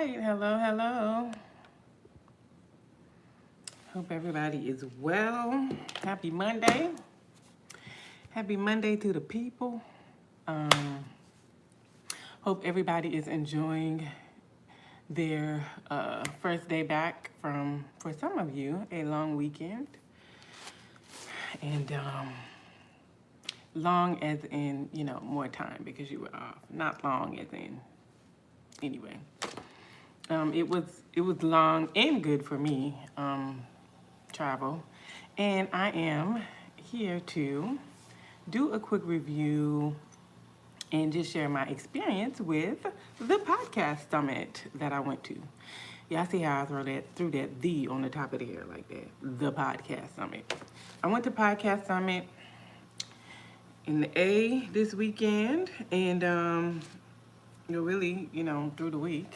right, hello. Hope everybody is well. Happy Monday. Happy Monday to the people. Um, Hope everybody is enjoying their first day back from, for some of you, a long weekend. And long as in, more time because you were off. Not long as in, anyway. It was long and good for me, travel. And I am here to do a quick review and just share my experience with the podcast summit that I went to. Y'all see how I threw that "the" on the top of the hair like that? The podcast summit. I went to podcast summit in the A this weekend, and really, through the week.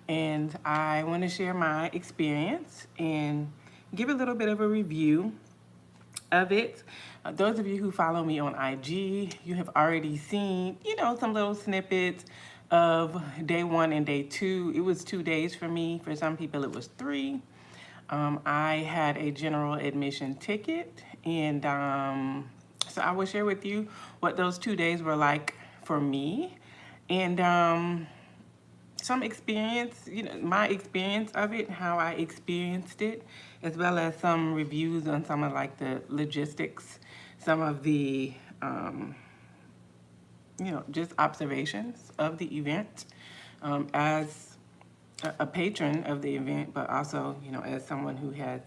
And I want to share my experience and give a little bit of a review of it. Those of you who follow me on IG, you have already seen, some little snippets of day one and day two. It was 2 days for me. For some people, it was 3. I had a general admission ticket, and so I will share with you what those 2 days were like for me, and some experience, my experience of it, how I experienced it, as well as some reviews on some of like the logistics, some of the, just observations of the event, as a patron of the event, but also, as someone who has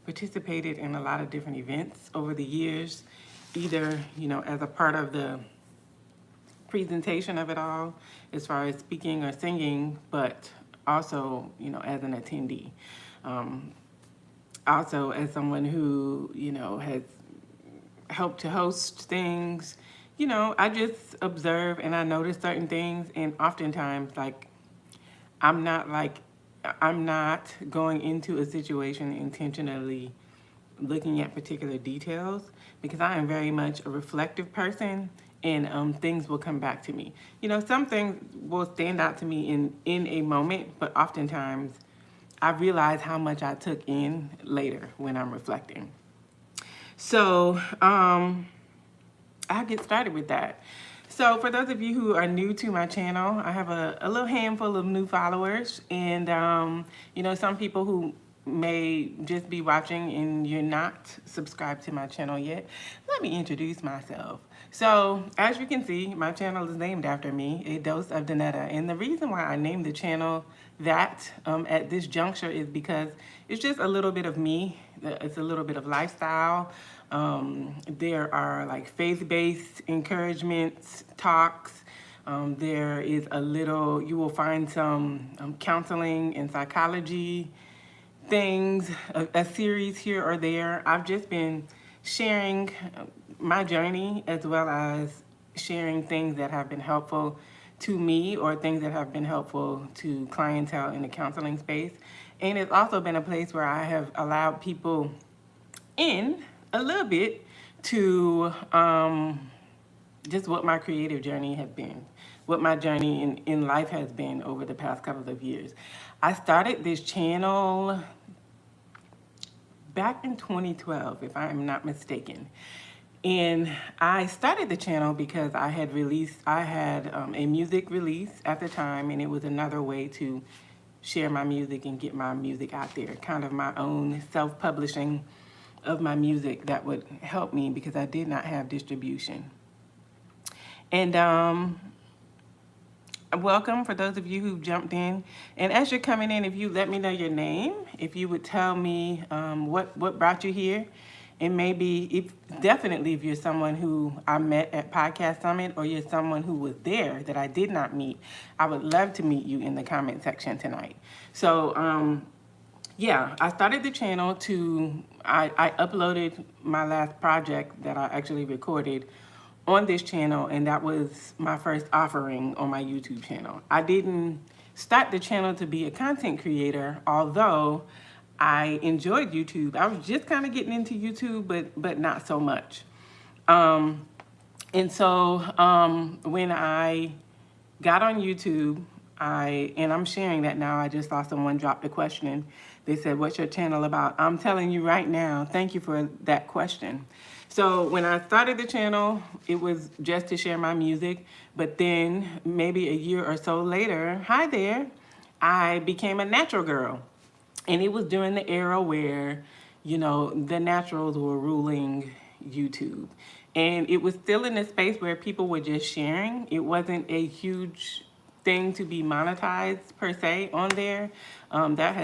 participated in a lot of different events over the years, either, as a part of the presentation of it all as far as speaking or singing, but also, as an attendee. Also as someone who, has helped to host things, I just observe and I notice certain things, and oftentimes, I'm not like, I'm not going into a situation intentionally looking at particular details because I am very much a reflective person, and things will come back to me. Some things will stand out to me in a moment, but oftentimes I realize how much I took in later when I'm reflecting. So I'll get started with that. So for those of you who are new to my channel, I have a little handful of new followers, and some people who may just be watching and you're not subscribed to my channel yet. Let me introduce myself. So as you can see, my channel is named after me, A Dose of Danetta, and the reason why I named the channel that at this juncture is because it's just a little bit of me. It's a little bit of lifestyle. There are like faith-based encouragements, talks. There is a little, you will find some counseling and psychology things, a series here or there. I've just been sharing my journey as well as sharing things that have been helpful to me or things that have been helpful to clientele in the counseling space. And it's also been a place where I have allowed people in a little bit to just what my creative journey has been, what my journey in life has been over the past couple of years. I started this channel back in 2012, if I'm not mistaken. And I started the channel because I had a music release at the time, and it was another way to share my music and get my music out there, kind of my own self-publishing of my music that would help me because I did not have distribution. And welcome for those of you who jumped in. And as you're coming in, if you let me know your name, if you would tell me what brought you here, and maybe definitely if you're someone who I met at Podcast Summit or you're someone who was there that I did not meet, I would love to meet you in the comment section tonight. So yeah, I started the channel I uploaded my last project that I actually recorded on this channel, and that was my first offering on my YouTube channel. I didn't start the channel to be a content creator, although I enjoyed YouTube. I was just kind of getting into YouTube, but not so much. And so when I got on YouTube, I'm sharing that now. I just saw someone drop the question. They said, "What's your channel about?" I'm telling you right now. Thank you for that question. So when I started the channel, it was just to share my music. But then maybe a year or so later, hi there, I became a natural girl. And it was during the era where, the naturals were ruling YouTube. And it was still in a space where people were just sharing. It wasn't a huge thing to be monetized per se on there. That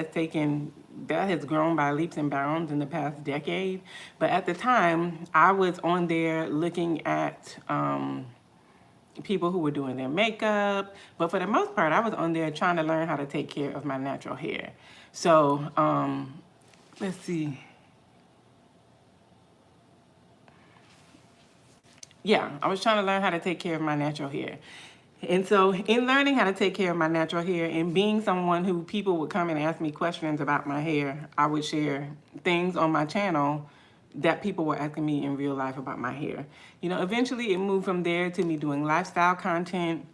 has grown by leaps and bounds in the past decade. But at the time, I was on there looking at people who were doing their makeup. But for the most part, I was on there trying to learn how to take care of my natural hair. So let's see. Yeah, I was trying to learn how to take care of my natural hair. And so in learning how to take care of my natural hair and being someone who people would come and ask me questions about my hair, I would share things on my channel that people were asking me in real life about my hair. Eventually it moved from there to me doing lifestyle content.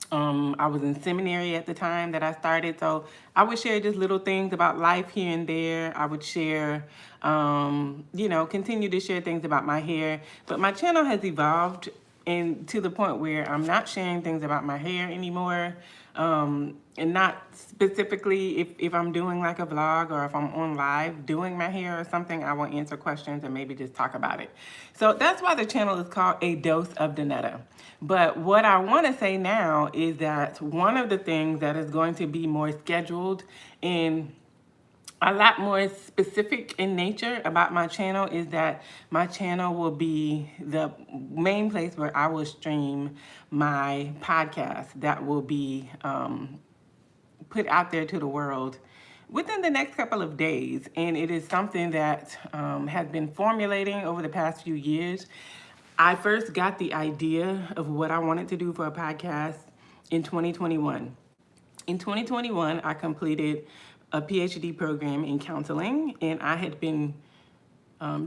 I was in seminary at the time that I started, so I would share just little things about life here and there. I would share, continue to share things about my hair. But my channel has evolved and to the point where I'm not sharing things about my hair anymore. And not specifically if I'm doing like a vlog or if I'm on live doing my hair or something, I will answer questions and maybe just talk about it. So that's why the channel is called A Dose of Danetta. But what I want to say now is that one of the things that is going to be more scheduled and a lot more specific in nature about my channel is that my channel will be the main place where I will stream my podcast that will be put out there to the world within the next couple of days. And it is something that has been formulating over the past few years. I first got the idea of what I wanted to do for a podcast in 2021. In 2021, I completed a PhD program in counseling, and I had been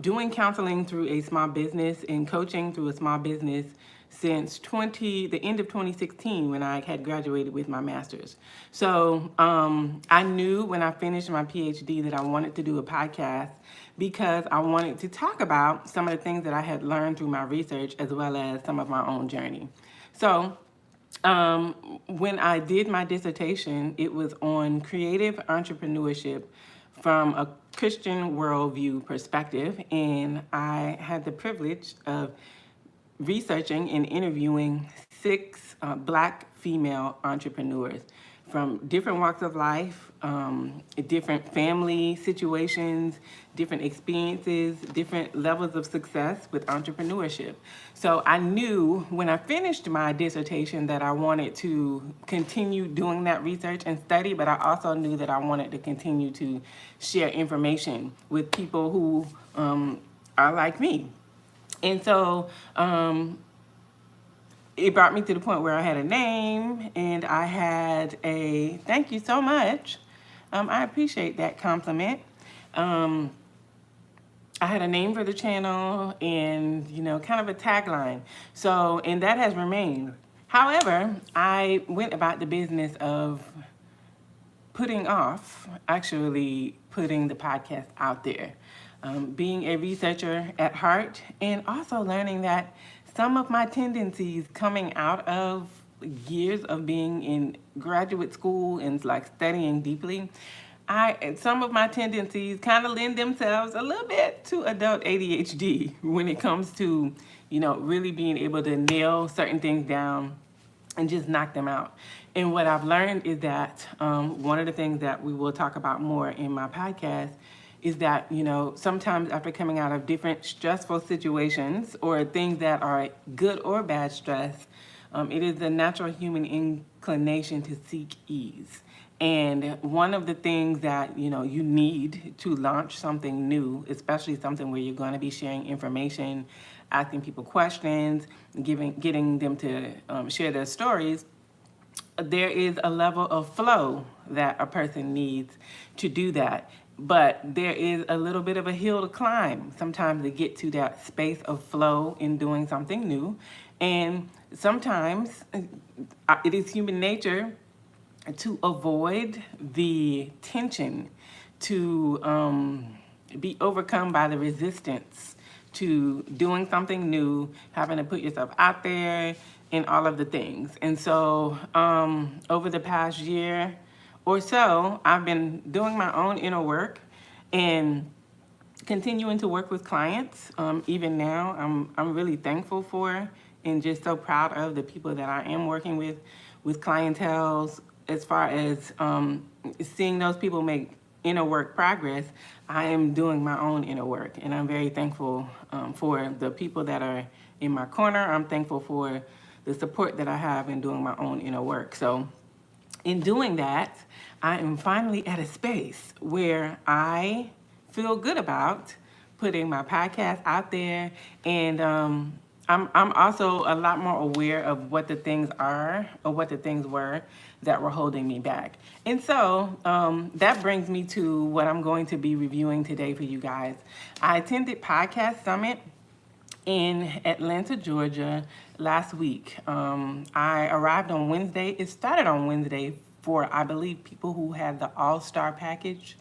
doing counseling through a small business and coaching through a small business since the end of 2016 when I had graduated with my master's. So I knew when I finished my PhD that I wanted to do a podcast because I wanted to talk about some of the things that I had learned through my research as well as some of my own journey. So when I did my dissertation, it was on creative entrepreneurship from a Christian worldview perspective, and I had the privilege of researching and interviewing 6 Black female entrepreneurs from different walks of life, different family situations, different experiences, different levels of success with entrepreneurship. So I knew when I finished my dissertation that I wanted to continue doing that research and study, but I also knew that I wanted to continue to share information with people who are like me. And so it brought me to the point where I had a name and I had thank you so much. I appreciate that compliment. I had a name for the channel and, kind of a tagline. So, and that has remained. However, I went about the business of actually putting the podcast out there. Being a researcher at heart and also learning that some of my tendencies coming out of years of being in graduate school and like studying deeply, some of my tendencies kind of lend themselves a little bit to adult ADHD when it comes to, really being able to nail certain things down and just knock them out. And what I've learned is that one of the things that we will talk about more in my podcast is that, sometimes after coming out of different stressful situations or things that are good or bad stress, it is the natural human inclination to seek ease. And one of the things that, you need to launch something new, especially something where you're going to be sharing information, asking people questions, getting them to share their stories, there is a level of flow that a person needs to do that. But there is a little bit of a hill to climb sometimes to get to that space of flow in doing something new. And sometimes it is human nature to avoid the tension, to be overcome by the resistance to doing something new, having to put yourself out there, and all of the things. And so over the past year or so, I've been doing my own inner work and continuing to work with clients. Even now, I'm really thankful for and just so proud of the people that I am working with clientels. As far as seeing those people make inner work progress, I am doing my own inner work, and I'm very thankful for the people that are in my corner. I'm thankful for the support that I have in doing my own inner work. So in doing that, I am finally at a space where I feel good about putting my podcast out there, and I'm also a lot more aware of what the things are or what the things were that were holding me back. And so that brings me to what I'm going to be reviewing today for you guys. I attended Podcast Summit in Atlanta, Georgia last week. I arrived on Wednesday. It started on Wednesday for, I believe, people who had the All-Star package.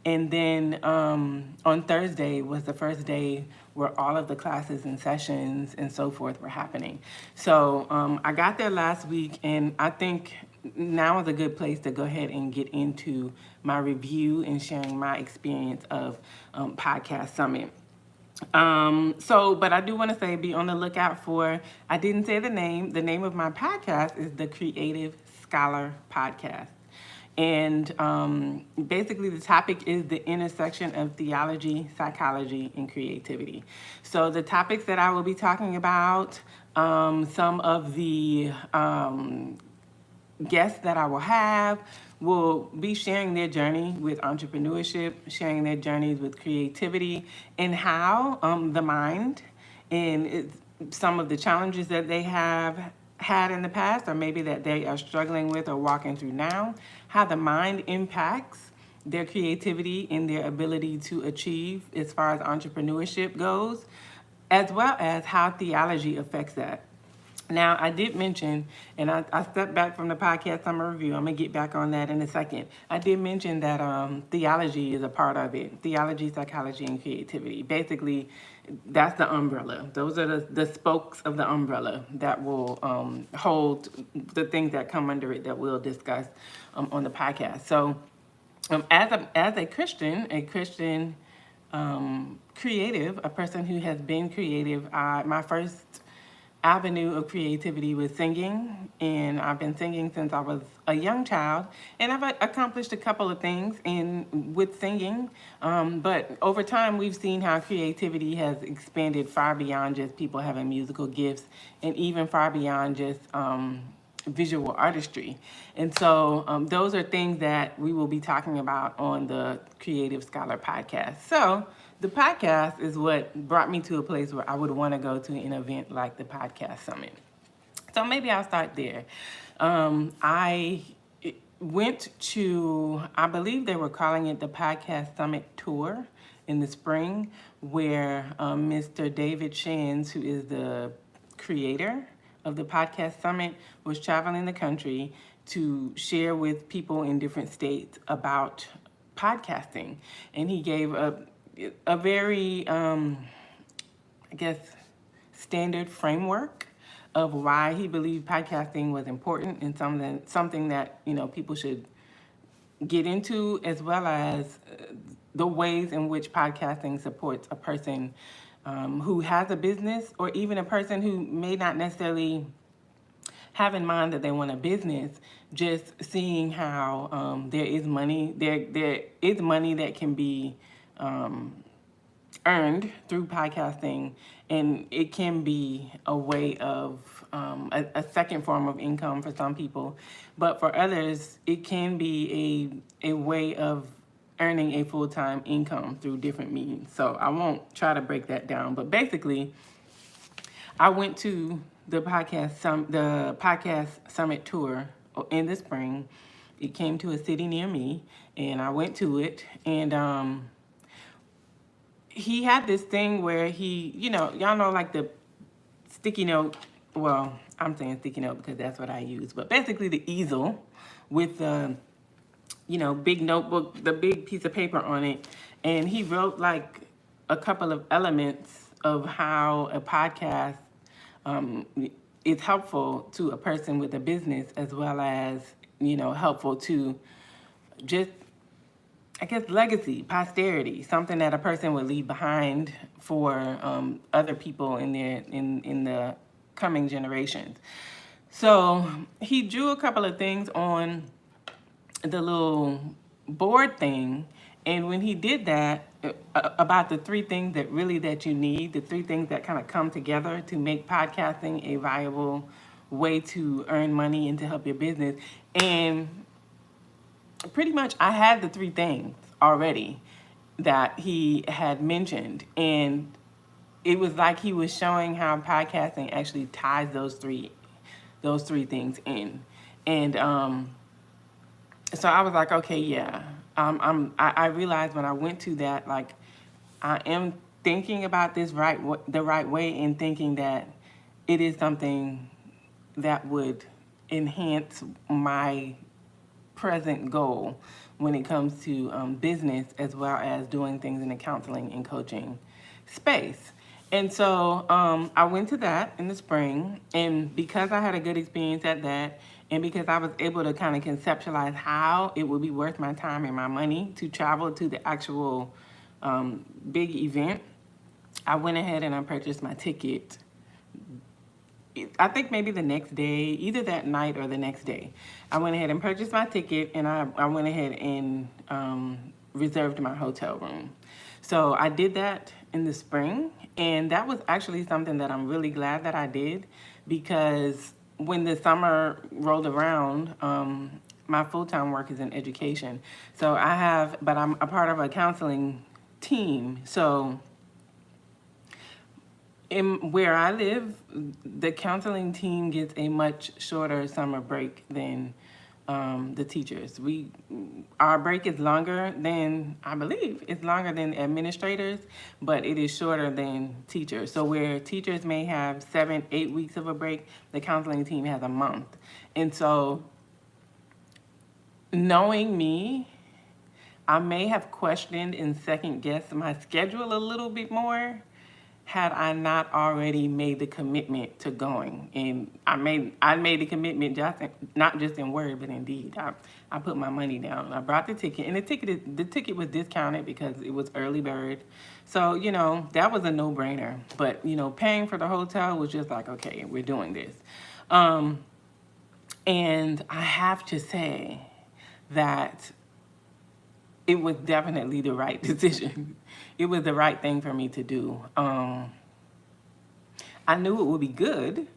And then on Thursday was the first day where all of the classes and sessions and so forth were happening. So I got there last week, and I think now is a good place to go ahead and get into my review and sharing my experience of Podcast Summit. But I do want to say, be on the lookout for, I didn't say the name. The name of my podcast is the Creative Scholar Podcast. And basically the topic is the intersection of theology, psychology, and creativity. So the topics that I will be talking about, some of the guests that I will be sharing their journey with entrepreneurship, sharing their journeys with creativity, and how the mind and some of the challenges that they have had in the past, or maybe that they are struggling with or walking through now, how the mind impacts their creativity and their ability to achieve as far as entrepreneurship goes, as well as how theology affects that. Now, I did mention, and I stepped back from the podcast summer review. I'm going to get back on that in a second. I did mention that theology is a part of it. Theology, psychology, and creativity. Basically, that's the umbrella. Those are the spokes of the umbrella that will hold the things that come under it that we'll discuss on the podcast. So as a Christian creative, a person who has been creative, my first avenue of creativity was singing, and I've been singing since I was a young child, and I've accomplished a couple of things with singing, but over time we've seen how creativity has expanded far beyond just people having musical gifts, and even far beyond just visual artistry. And so those are things that we will be talking about on the Creative Scholar podcast. So the podcast is what brought me to a place where I would want to go to an event like the Podcast Summit. So maybe I'll start there. I went to, I believe they were calling it the Podcast Summit Tour in the spring, where Mr. David Shands, who is the creator of the Podcast Summit, was traveling the country to share with people in different states about podcasting. And he gave a very, I guess, standard framework of why he believed podcasting was important and something that, people should get into, as well as the ways in which podcasting supports a person who has a business, or even a person who may not necessarily have in mind that they want a business, just seeing how there is money that can be earned through podcasting, and it can be a way of a second form of income for some people, but for others it can be a way of earning a full-time income through different means. So I won't try to break that down, but basically I went to the Podcast Summit tour in the spring. It came to a city near me, and I went to it, and he had this thing where he, y'all know, like the sticky note, well, I'm saying sticky note because that's what I use, but basically the easel with the, big notebook, the big piece of paper on it. And he wrote like a couple of elements of how a podcast um, is helpful to a person with a business, as well as, helpful to just, I guess, legacy, posterity, something that a person would leave behind for other people in the coming generations. So he drew a couple of things on the little board thing, and when he did that, about the three things that you need, the three things that kind of come together to make podcasting a viable way to earn money and to help your business. And pretty much I had the three things already that he had mentioned, and it was like he was showing how podcasting actually ties those three things in. And so I was like, okay, yeah. I realized when I went to that, like, I am thinking about this the right way, and thinking that it is something that would enhance my present goal when it comes to business, as well as doing things in the counseling and coaching space. And so I went to that in the spring, and because I had a good experience at that, and because I was able to kind of conceptualize how it would be worth my time and my money to travel to the actual big event, I went ahead and I purchased my ticket. I think maybe the next day, either that night or the next day. I went ahead and purchased my ticket, and I went ahead and reserved my hotel room. So I did that in the spring, and that was actually something that I'm really glad that I did, because when the summer rolled around, my full-time work is in education. So but I'm a part of a counseling team. So in where I live, the counseling team gets a much shorter summer break than the teachers. Our break is longer than, I believe, it's longer than administrators, but it is shorter than teachers. So where teachers may have 7-8 weeks of a break, the counseling team has a month. And so, knowing me, I may have questioned and second guessed my schedule a little bit more had I not already made the commitment to going. And I made the commitment, not just in word, but in deed. I put my money down. I brought the ticket, and the ticket was discounted because it was early bird. So, that was a no-brainer. But, paying for the hotel was just like, okay, we're doing this. And I have to say that it was definitely the right decision. It was the right thing for me to do. I knew it would be good,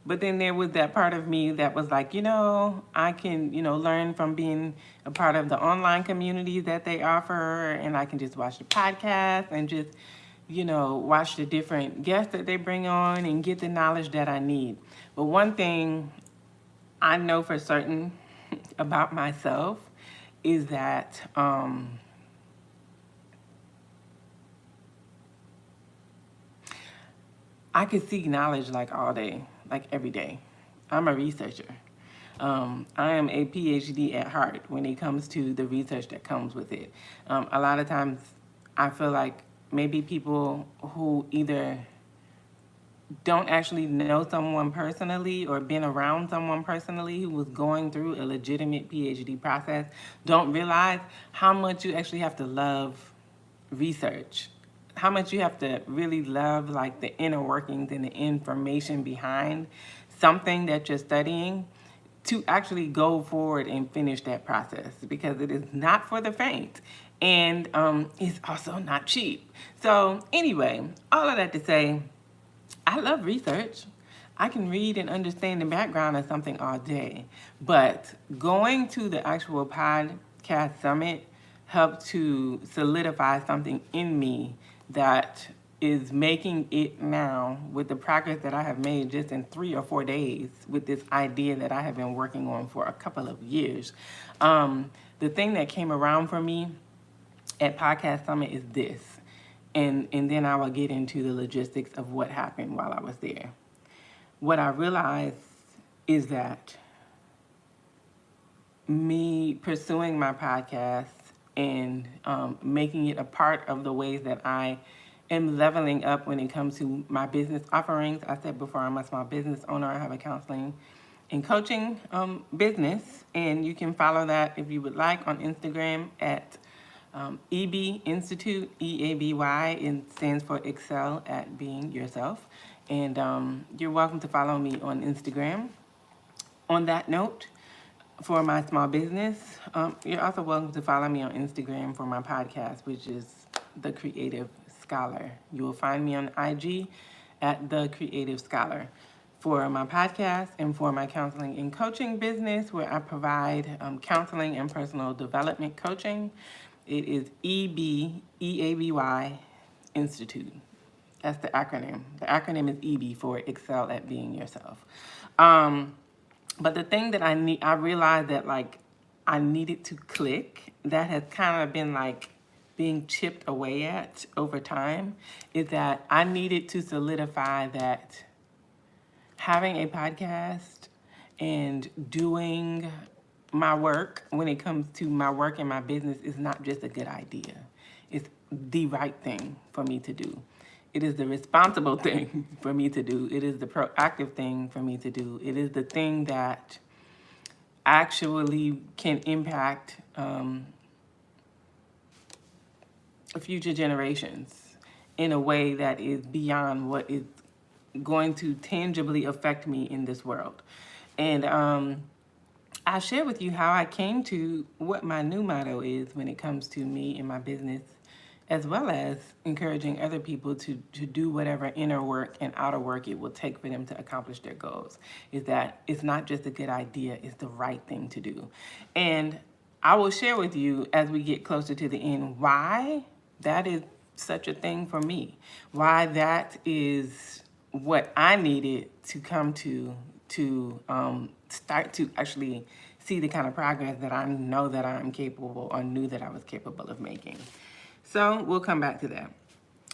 but then there was that part of me that was like, I can, learn from being a part of the online communities that they offer, and I can just watch the podcast and just, watch the different guests that they bring on and get the knowledge that I need. But one thing I know for certain about myself is that I could seek knowledge like all day, like every day. I'm a researcher. I am a PhD at heart when it comes to the research that comes with it. A lot of times I feel like maybe people who either don't actually know someone personally or been around someone personally who was going through a legitimate PhD process don't realize how much you actually have to love research, how much you have to really love like the inner workings and the information behind something that you're studying to actually go forward and finish that process, because it is not for the faint, and it's also not cheap. So anyway, all of that to say, I love research. I can read and understand the background of something all day, but going to the actual podcast summit helped to solidify something in me that is making it now, with the progress that I have made just in 3 or 4 days with this idea that I have been working on for a couple of years. The thing that came around for me at Podcast Summit is this, and then I will get into the logistics of what happened while I was there. What I realized is that me pursuing my podcast and making it a part of the ways that I am leveling up when it comes to my business offerings. I said before, I'm a small business owner. I have a counseling and coaching business, and you can follow that if you would like on Instagram at EB Institute, EABY. It stands for Excel at Being Yourself. And you're welcome to follow me on Instagram. On that note, for my small business, you're also welcome to follow me on Instagram for my podcast, which is The Creative Scholar. You will find me on IG at The Creative Scholar. For my podcast and for my counseling and coaching business, where I provide counseling and personal development coaching, it is EABY Institute. That's the acronym. The acronym is EB for Excel at Being Yourself. But the thing that I realized that like I needed to click, that has kind of been like being chipped away at over time, is that I needed to solidify that having a podcast and doing my work when it comes to my work and my business is not just a good idea. It's the right thing for me to do. It is the responsible thing for me to do. It is the proactive thing for me to do. It is the thing that actually can impact future generations in a way that is beyond what is going to tangibly affect me in this world. And I share with you how I came to what my new motto is when it comes to me and my business, as well as encouraging other people to do whatever inner work and outer work it will take for them to accomplish their goals. Is that it's not just a good idea, it's the right thing to do. And I will share with you as we get closer to the end why that is such a thing for me, why that is what I needed to come to start to actually see the kind of progress that I know that I'm capable or knew that I was capable of making. So we'll come back to that.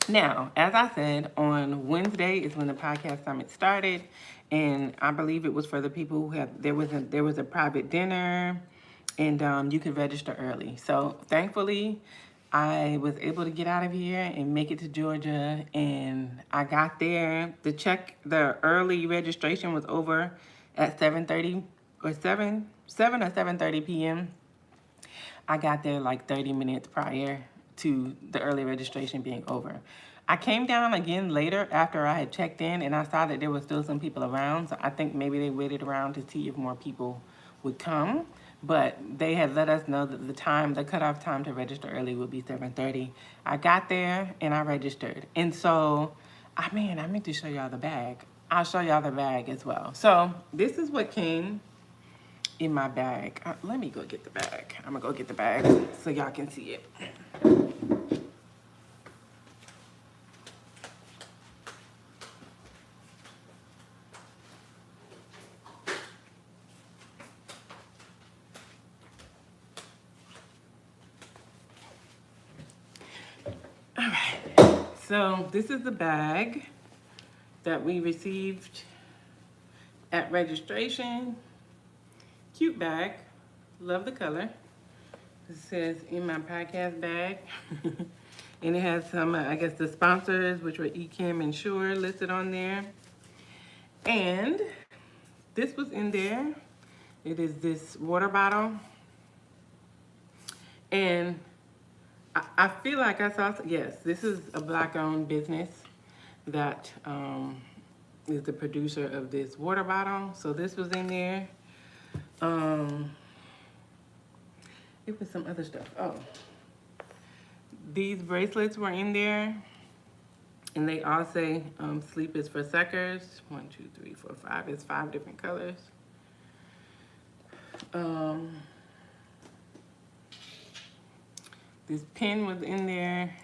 Now, as I said, on Wednesday is when the podcast summit started, and I believe it was for the people who have, there was a private dinner, and you could register early. So thankfully, I was able to get out of here and make it to Georgia, and I got there. The early registration was over at 7:30 or 7 or 7:30 p.m. I got there like 30 minutes prior to the early registration being over. I came down again later after I had checked in, and I saw that there were still some people around. So I think maybe they waited around to see if more people would come. But they had let us know that the cutoff time to register early would be 7:30. I got there and I registered. And so, I meant to show y'all the bag. I'll show y'all the bag as well. So this is what came in my bag. Let me go get the bag. I'm gonna go get the bag so y'all can see it. All right, so this is the bag that we received at registration. Cute bag, love the color. It says in my podcast bag. And it has some, I guess the sponsors, which were Ekim and Shure, listed on there. And this was in there. It is this water bottle. And I feel like I saw, yes, this is a Black-owned business that is the producer of this water bottle. So this was in there. It was some other stuff. Oh, these bracelets were in there, and they all say sleep is for suckers. 1, 2, 3, 4, 5. It's 5 different colors. This pen was in there,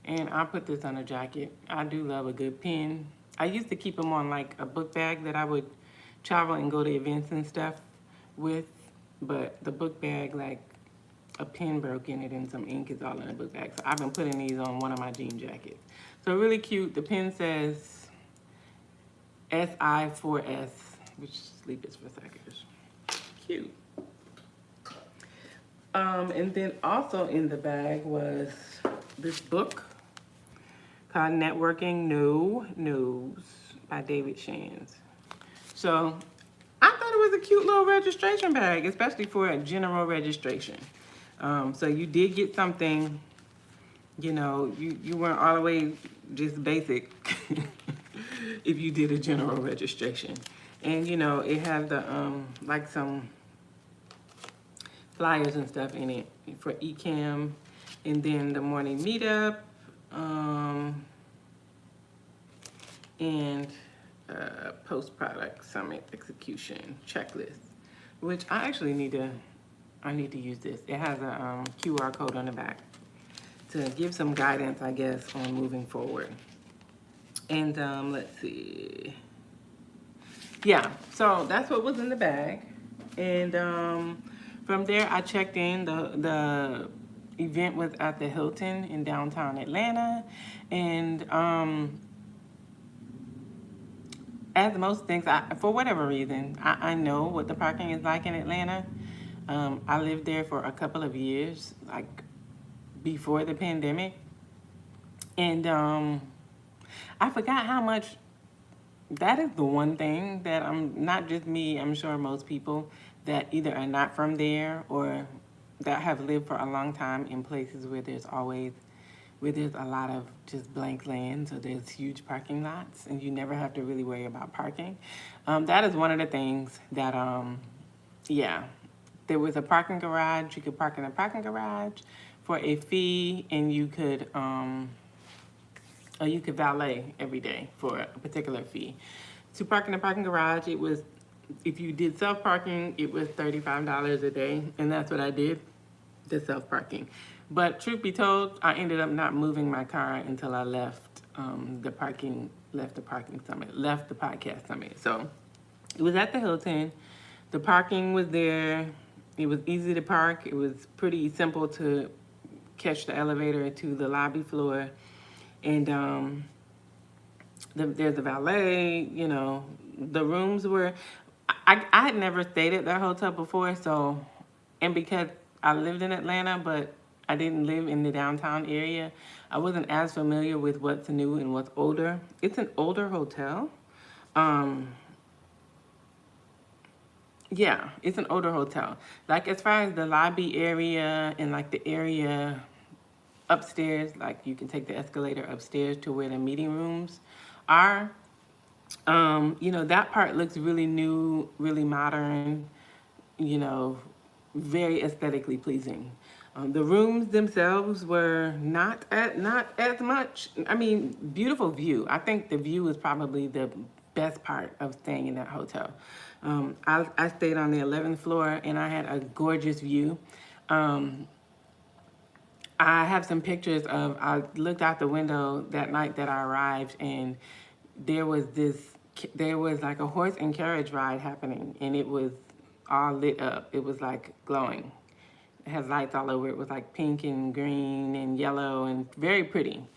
and I put this on a jacket. I do love a good pen. I used to keep them on like a book bag that I would travel and go to events and stuff with, but the book bag, like a pen broke in it and some ink is all in the book bag. So I've been putting these on one of my jean jackets. So really cute. The pen says SI4S, which sleep is for suckers. Cute. And then also in the bag was this book called Networking No News by David Shands. So I thought it was a cute little registration bag, especially for a general registration. So you did get something, you weren't all the way just basic if you did a general registration. And it had the like some flyers and stuff in it for eCam, and then the morning meetup, and post-product summit execution checklist, which I actually need to use this. It has a QR code on the back to give some guidance, I guess, on moving forward. And let's see. Yeah, so that's what was in the bag. And from there, I checked in. The event was at the Hilton in downtown Atlanta. And as most things, for whatever reason, I know what the parking is like in Atlanta. I lived there for a couple of years, like before the pandemic. And I forgot how much. That is the one thing that not just me, I'm sure most people that either are not from there or that have lived for a long time in places where there's a lot of just blank land, so there's huge parking lots and you never have to really worry about parking. That is one of the things that, yeah, there was a parking garage. You could park in a parking garage for a fee, and you could valet every day for a particular fee. To park in a parking garage, it was, if you did self-parking, it was $35 a day, and that's what I did, the self-parking. But truth be told, I ended up not moving my car until I left the podcast summit. So it was at the Hilton. The parking was there. It was easy to park. It was pretty simple to catch the elevator to the lobby floor. And there's a valet, the rooms were, I had never stayed at that hotel before, so, and because I lived in Atlanta, but I didn't live in the downtown area, I wasn't as familiar with what's new and what's older. It's an older hotel. Yeah, it's an older hotel. Like as far as the lobby area and like the area upstairs, like you can take the escalator upstairs to where the meeting rooms are. That part looks really new, really modern, very aesthetically pleasing. The rooms themselves were not as much. I mean, beautiful view. I think the view is probably the best part of staying in that hotel. I stayed on the 11th floor and I had a gorgeous view. I have some pictures of, I looked out the window that night that I arrived, and there was like a horse and carriage ride happening, and it was all lit up. It was like glowing. It has lights all over. It was like pink and green and yellow and very pretty.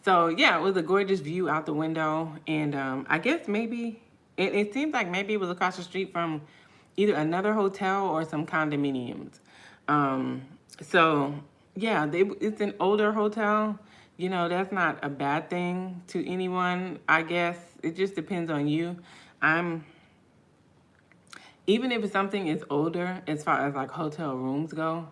So yeah, it was a gorgeous view out the window. And I guess maybe, it seemed like maybe it was across the street from either another hotel or some condominiums. So yeah, it's an older hotel. That's not a bad thing to anyone, I guess. It just depends on you. Even if something is older, as far as like hotel rooms go,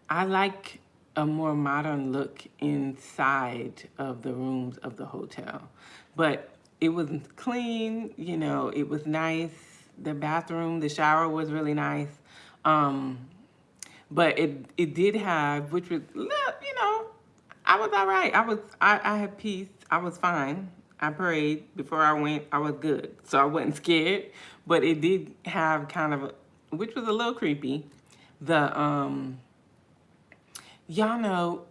I like a more modern look inside of the rooms of the hotel. But it was clean, it was nice. The bathroom, the shower was really nice. But it did have, which was, I was all right. I had peace. I was fine. I prayed before I went. I was good. So I wasn't scared. But it did have kind of, which was a little creepy, y'all know,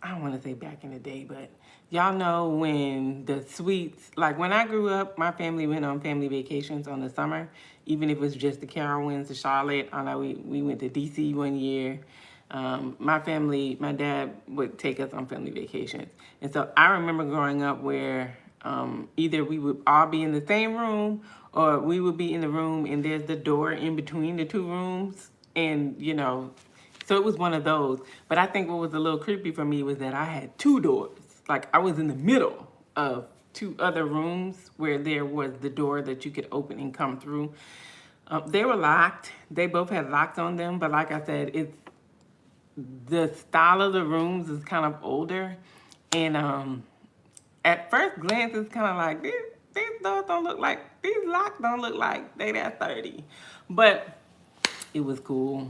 I don't want to say back in the day, but y'all know when the suites, like when I grew up, my family went on family vacations on the summer, even if it was just the Carowinds, the Charlotte. I know we went to DC one year. My dad would take us on family vacations. And so I remember growing up where either we would all be in the same room or we would be in the room and there's the door in between the two rooms. And, So it was one of those. But I think what was a little creepy for me was that I had two doors. Like I was in the middle of two other rooms where there was the door that you could open and come through. They were locked. They both had locks on them. But like I said, it's the style of the rooms is kind of older. And at first glance, it's kind of like, these doors don't look like, these locks don't look like they that 30. But it was cool.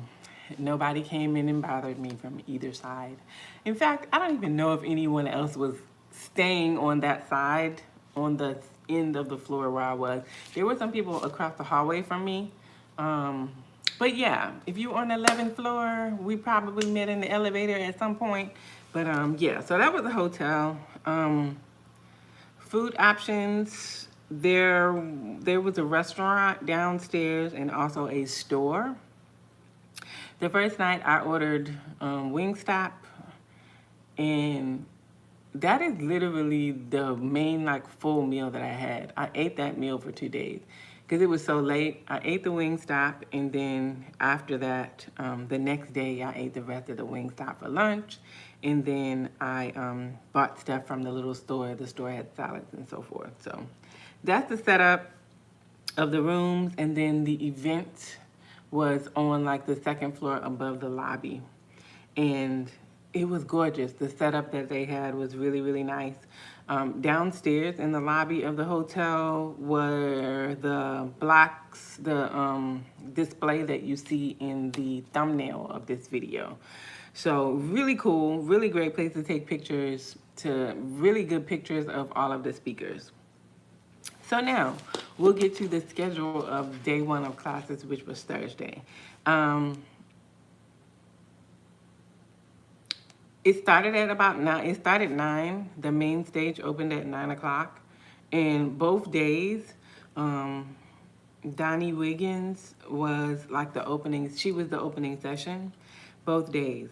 Nobody came in and bothered me from either side. In fact, I don't even know if anyone else was staying on that side, on the end of the floor where I was. There were some people across the hallway from me. But yeah, if you're on the 11th floor, we probably met in the elevator at some point. But yeah, so that was the hotel. Food options, there was a restaurant downstairs and also a store. The first night I ordered Wingstop, and that is literally the main like full meal that I had. I ate that meal for 2 days because it was so late. I ate the Wingstop, and then after that, the next day I ate the rest of the Wingstop for lunch, and then I bought stuff from the little store. The store had salads and so forth. So that's the setup of the rooms, and then the event was on like the second floor above the lobby, and it was gorgeous. The setup that they had was really, really nice. Downstairs in the lobby of the hotel were the blocks, the display that you see in the thumbnail of this video. So really cool, really great place to take pictures, to really good pictures of all of the speakers. So now we'll get to the schedule of day one of classes, which was Thursday. It started at about 9. It started 9. The main stage opened at 9 o'clock. And both days, Donnie Wiggins was like the opening. She was the opening session, both days.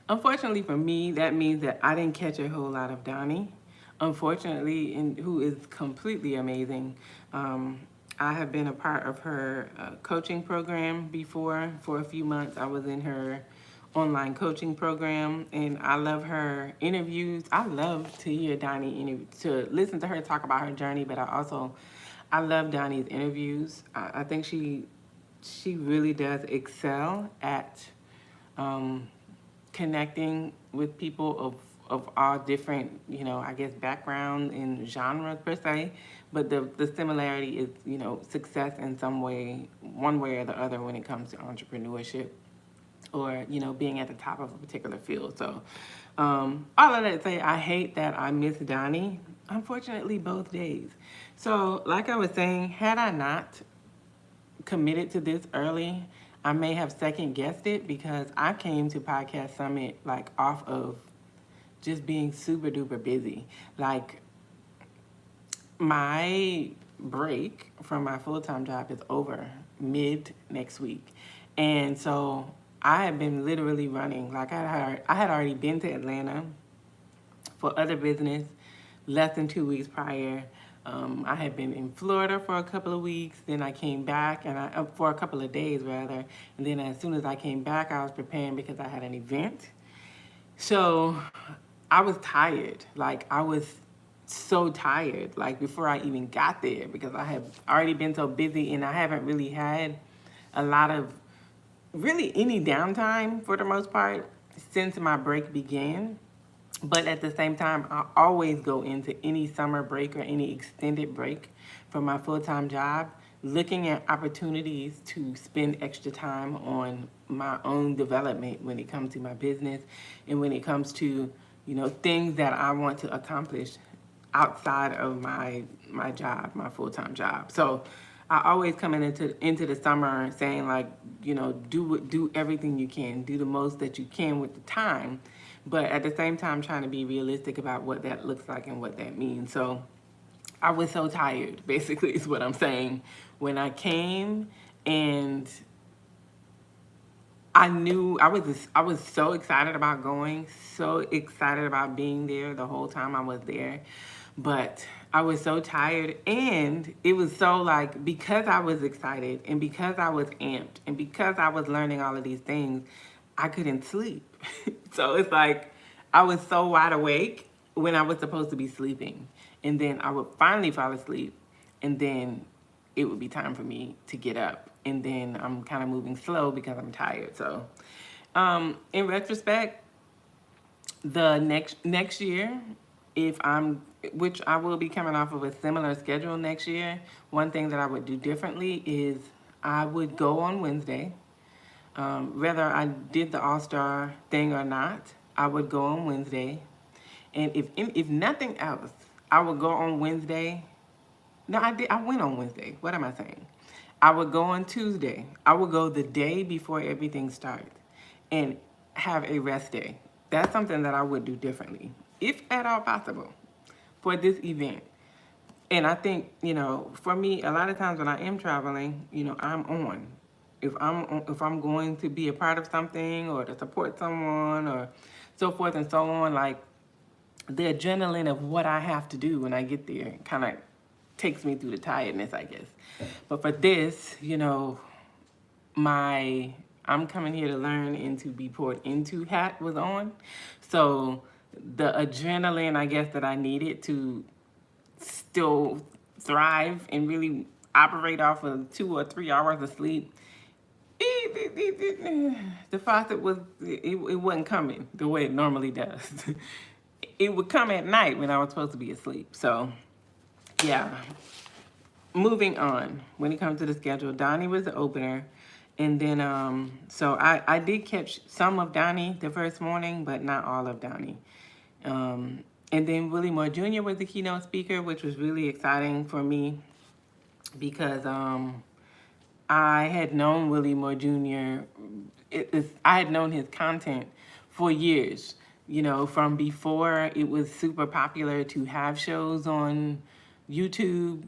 Unfortunately for me, that means that I didn't catch a whole lot of Donnie. Unfortunately, and who is completely amazing. I have been a part of her coaching program before. For a few months, I was in her online coaching program, and I love her interviews. I love to hear Donnie to listen to her talk about her journey, but I love Donnie's interviews. I think she really does excel at connecting with people of all different, I guess, backgrounds and genres per se, but the similarity is, success in some way, one way or the other when it comes to entrepreneurship or, being at the top of a particular field. So all of that to say, I hate that I missed Donnie, unfortunately, both days. So like I was saying, had I not committed to this early, I may have second guessed it, because I came to Podcast Summit like off of just being super duper busy. Like my break from my full-time job is over mid next week. And so I have been literally running. Like I had already been to Atlanta for other business less than 2 weeks prior. I had been in Florida for a couple of weeks. Then I came back, and for a couple of days rather. And then as soon as I came back, I was preparing because I had an event. So I was tired. Like I was so tired, like before I even got there, because I have already been so busy, and I haven't really had a lot of really any downtime for the most part since my break began. But at the same time, I always go into any summer break or any extended break from my full-time job looking at opportunities to spend extra time on my own development when it comes to my business, and when it comes to, things that I want to accomplish outside of my job, my full-time job. So I always come into the summer saying, like, do everything you can, do the most that you can with the time, but at the same time trying to be realistic about what that looks like and what that means. So I was so tired, basically, is what I'm saying, when I came, and I knew I was so excited about going, so excited about being there the whole time I was there. But I was so tired, and it was so like, because I was excited and because I was amped and because I was learning all of these things, I couldn't sleep. So it's like I was so wide awake when I was supposed to be sleeping. And then I would finally fall asleep, and then it would be time for me to get up. And then I'm kind of moving slow because I'm tired. So in retrospect, the next year, if I'm, which I will be coming off of a similar schedule next year, one thing that I would do differently is I would go on Wednesday. Whether I did the All-Star thing or not, I would go on Wednesday. And if nothing else, I would go on Wednesday. No, I went on Wednesday. What am I saying? I would go on Tuesday. I would go the day before everything starts and have a rest day. That's something that I would do differently, if at all possible, for this event. And I think, for me, a lot of times when I am traveling, I'm on. If I'm going to be a part of something or to support someone or so forth and so on, like the adrenaline of what I have to do when I get there kind of takes me through the tiredness, I guess. But for this, I'm coming here to learn and to be poured into hat was on. So the adrenaline, I guess, that I needed to still thrive and really operate off of 2 or 3 hours of sleep, the faucet it wasn't coming the way it normally does. It would come at night when I was supposed to be asleep. So yeah, moving on. When it comes to the schedule, Donnie was the opener. And then, so I did catch some of Donnie the first morning, but not all of Donnie. And then Willie Moore Jr. was the keynote speaker, which was really exciting for me because I had known Willie Moore Jr. I had known his content for years. From before it was super popular to have shows on YouTube.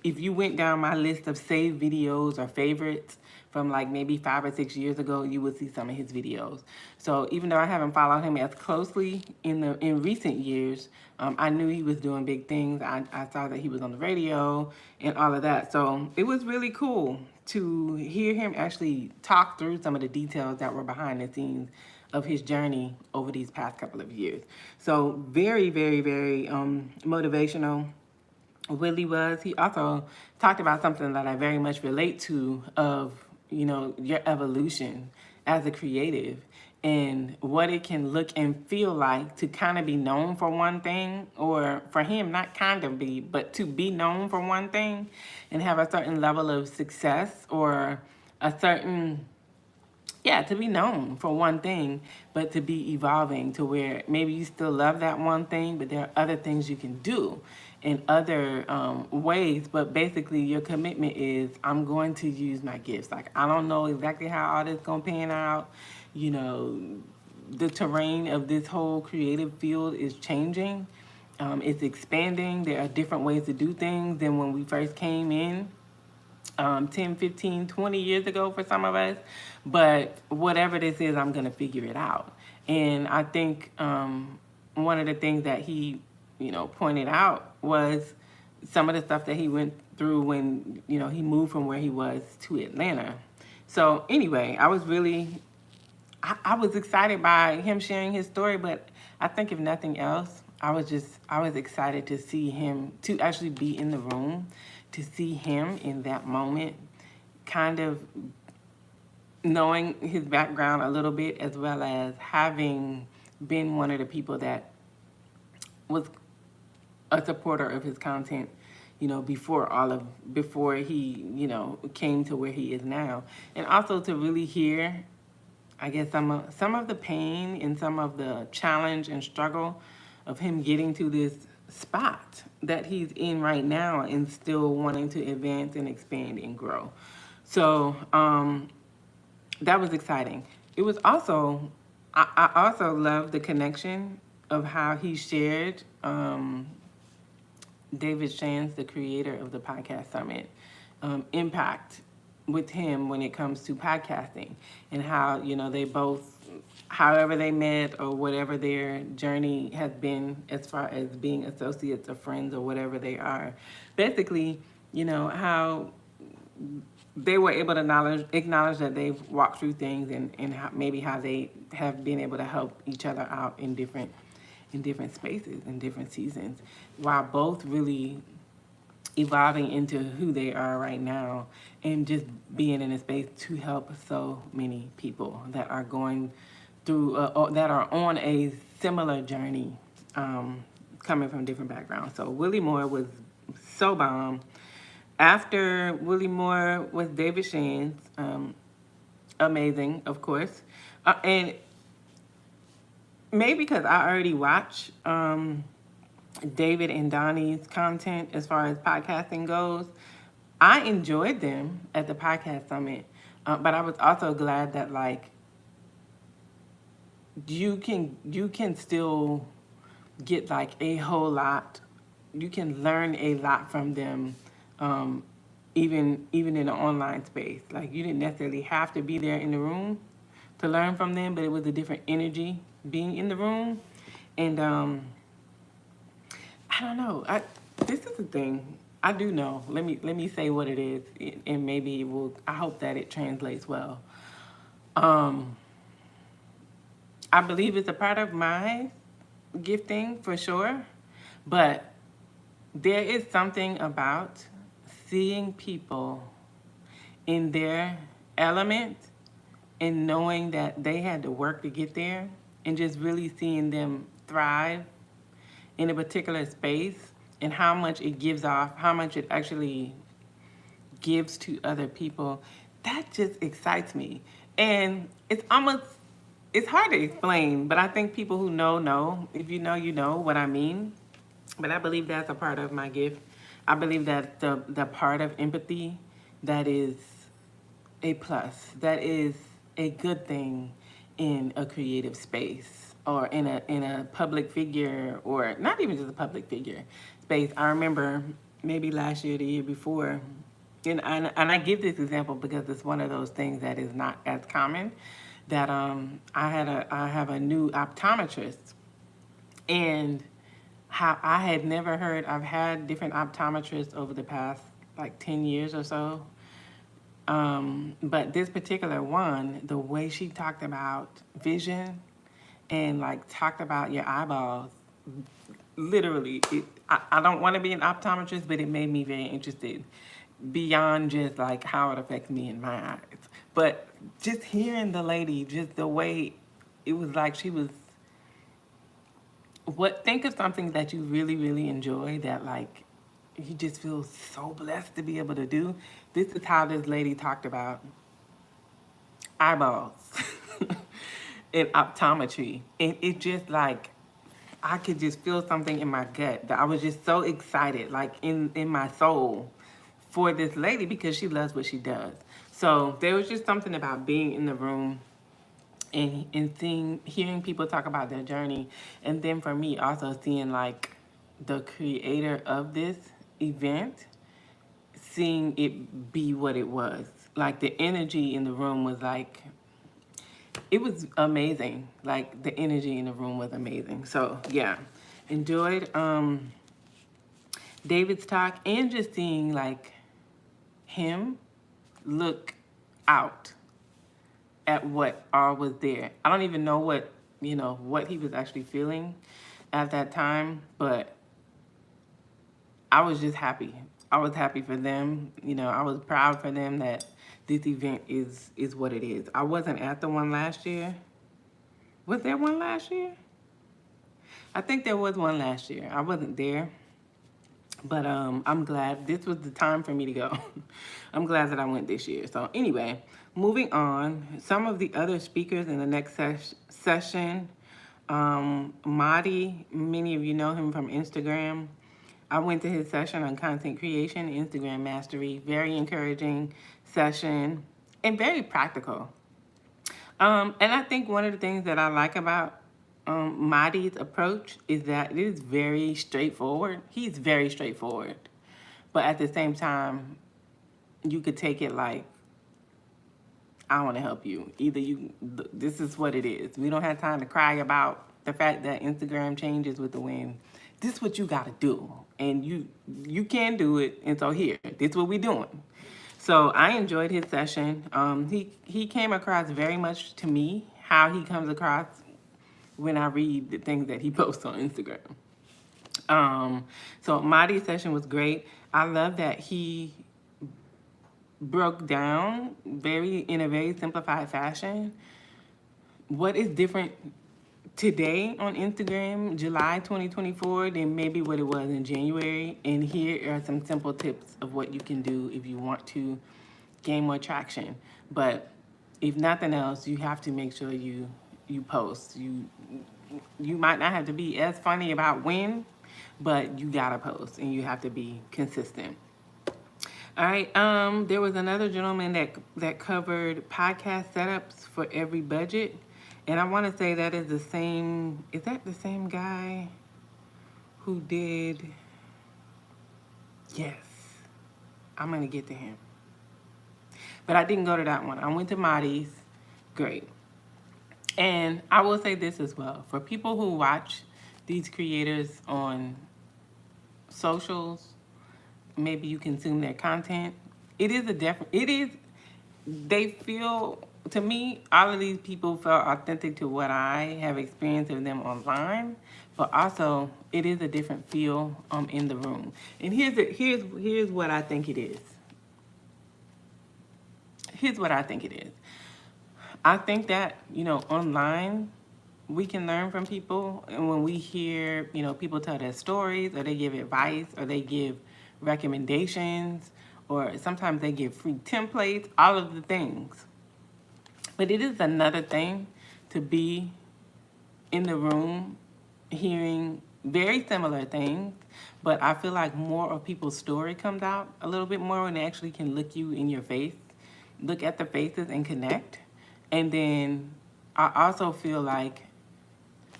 If you went down my list of saved videos or favorites from like maybe 5 or 6 years ago, you would see some of his videos. So even though I haven't followed him as closely in recent years, I knew he was doing big things. I saw that he was on the radio and all of that. So it was really cool to hear him actually talk through some of the details that were behind the scenes of his journey over these past couple of years. So very, very, very motivational. Willie was. He also talked about something that I very much relate to of, your evolution as a creative and what it can look and feel like to kind of be known for one thing, or for him, not kind of be, but to be known for one thing and have a certain level of success or a certain, to be known for one thing, but to be evolving to where maybe you still love that one thing, but there are other things you can do in other ways. But basically your commitment is, I'm going to use my gifts. Like, I don't know exactly how all this going to pan out. The terrain of this whole creative field is changing. It's expanding. There are different ways to do things than when we first came in. 10, 15, 20 years ago for some of us. But whatever this is, I'm going to figure it out. And I think one of the things that he, pointed out was some of the stuff that he went through when, he moved from where he was to Atlanta. So anyway, I was excited by him sharing his story, but I think if nothing else, I was excited to see him, to actually be in the room, to see him in that moment, kind of knowing his background a little bit, as well as having been one of the people that was a supporter of his content, before he, came to where he is now. And also to really hear, I guess, some of the pain and some of the challenge and struggle of him getting to this spot that he's in right now and still wanting to advance and expand and grow. So that was exciting. It was also, I also love the connection of how he shared David Shands, the creator of the Podcast Summit, impact with him when it comes to podcasting, and how, they both however they met or whatever their journey has been as far as being associates or friends or whatever they are. Basically, how they were able to acknowledge that they've walked through things and maybe how they have been able to help each other out in different spaces in different seasons, while both really evolving into who they are right now and just being in a space to help so many people that are going through or that are on a similar journey, coming from different backgrounds. So Willie Moore was so bomb. After Willie Moore was David Shands, amazing, of course. And maybe because I already watch David and Donnie's content as far as podcasting goes, I enjoyed them at the podcast summit. But I was also glad that like you can still get like a whole lot. You can learn a lot from them, even in the online space. Like you didn't necessarily have to be there in the room to learn from them, but it was a different energy being in the room. And I don't know. This is the thing. I do know. Let me say what it is, and maybe it will. I hope that it translates well. I believe it's a part of my gifting for sure, but there is something about seeing people in their element and knowing that they had to work to get there, and just really seeing them thrive in a particular space and how much it gives off, how much it actually gives to other people. That just excites me. And it's hard to explain, but I think people who know. If you know, you know what I mean. But I believe that's a part of my gift. I believe that the part of empathy that is a plus, that is a good thing in a creative space or in a public figure, or not even just a public figure space. I remember maybe last year, the year before, and I give this example because it's one of those things that is not as common. That I have a new optometrist, and how I had never heard. I've had different optometrists over the past like 10 years or so. But this particular one, the way she talked about vision and like talked about your eyeballs, literally, I don't want to be an optometrist, but it made me very interested beyond just like how it affects me in my eyes. But just hearing the lady, just the way it was like she was, think of something that you really, really enjoy that like you just feel so blessed to be able to do. This is how this lady talked about eyeballs in optometry. And it just like, I could just feel something in my gut that I was just so excited, like in my soul for this lady because she loves what she does. So there was just something about being in the room and hearing people talk about their journey. And then for me also seeing like the creator of this event, seeing it be what it was. Like the energy in the room was like, it was amazing. Like the energy in the room was amazing. So yeah, enjoyed David's talk and just seeing like him look out at what all was there. I don't even know what he was actually feeling at that time, but I was just happy. I was happy for them. I was proud for them that this event is what it is. I wasn't at the one last year. Was there one last year? I think there was one last year. I wasn't there. But I'm glad this was the time for me to go. I'm glad that I went this year. So anyway, moving on. Some of the other speakers in the next session, Madi, many of you know him from Instagram. I went to his session on content creation, Instagram mastery. Very encouraging session and very practical. And I think one of the things that I like about Madi's approach is that it is very straightforward. He's very straightforward. But at the same time, you could take it like I want to help you. Either this is what it is. We don't have time to cry about the fact that Instagram changes with the wind. This is what you got to do. And you can do it. And so here, this is what we're doing. So I enjoyed his session. He came across very much to me how he comes across when I read the things that he posts on Instagram. So Marty's session was great. I love that he broke down in a very simplified fashion what is different today on Instagram, July 2024, than maybe what it was in January. And here are some simple tips of what you can do if you want to gain more traction. But if nothing else, you have to make sure you post. You might not have to be as funny about when, but you gotta post and you have to be consistent. All right, there was another gentleman that covered podcast setups for every budget. And I want to say that is that the same guy who did? Yes, I'm going to get to him. But I didn't go to that one. I went to Marty's. Great. And I will say this as well. For people who watch these creators on socials, maybe you consume their content, they feel, to me, all of these people felt authentic to what I have experienced of them online, but also it is a different feel in the room. And here's what I think it is. Here's what I think it is. I think that, online we can learn from people, and when we hear, people tell their stories, or they give advice, or they give recommendations, or sometimes they give free templates, all of the things. But it is another thing to be in the room hearing very similar things, but I feel like more of people's story comes out a little bit more when they actually can look you in your face, look at the faces and connect. And then I also feel like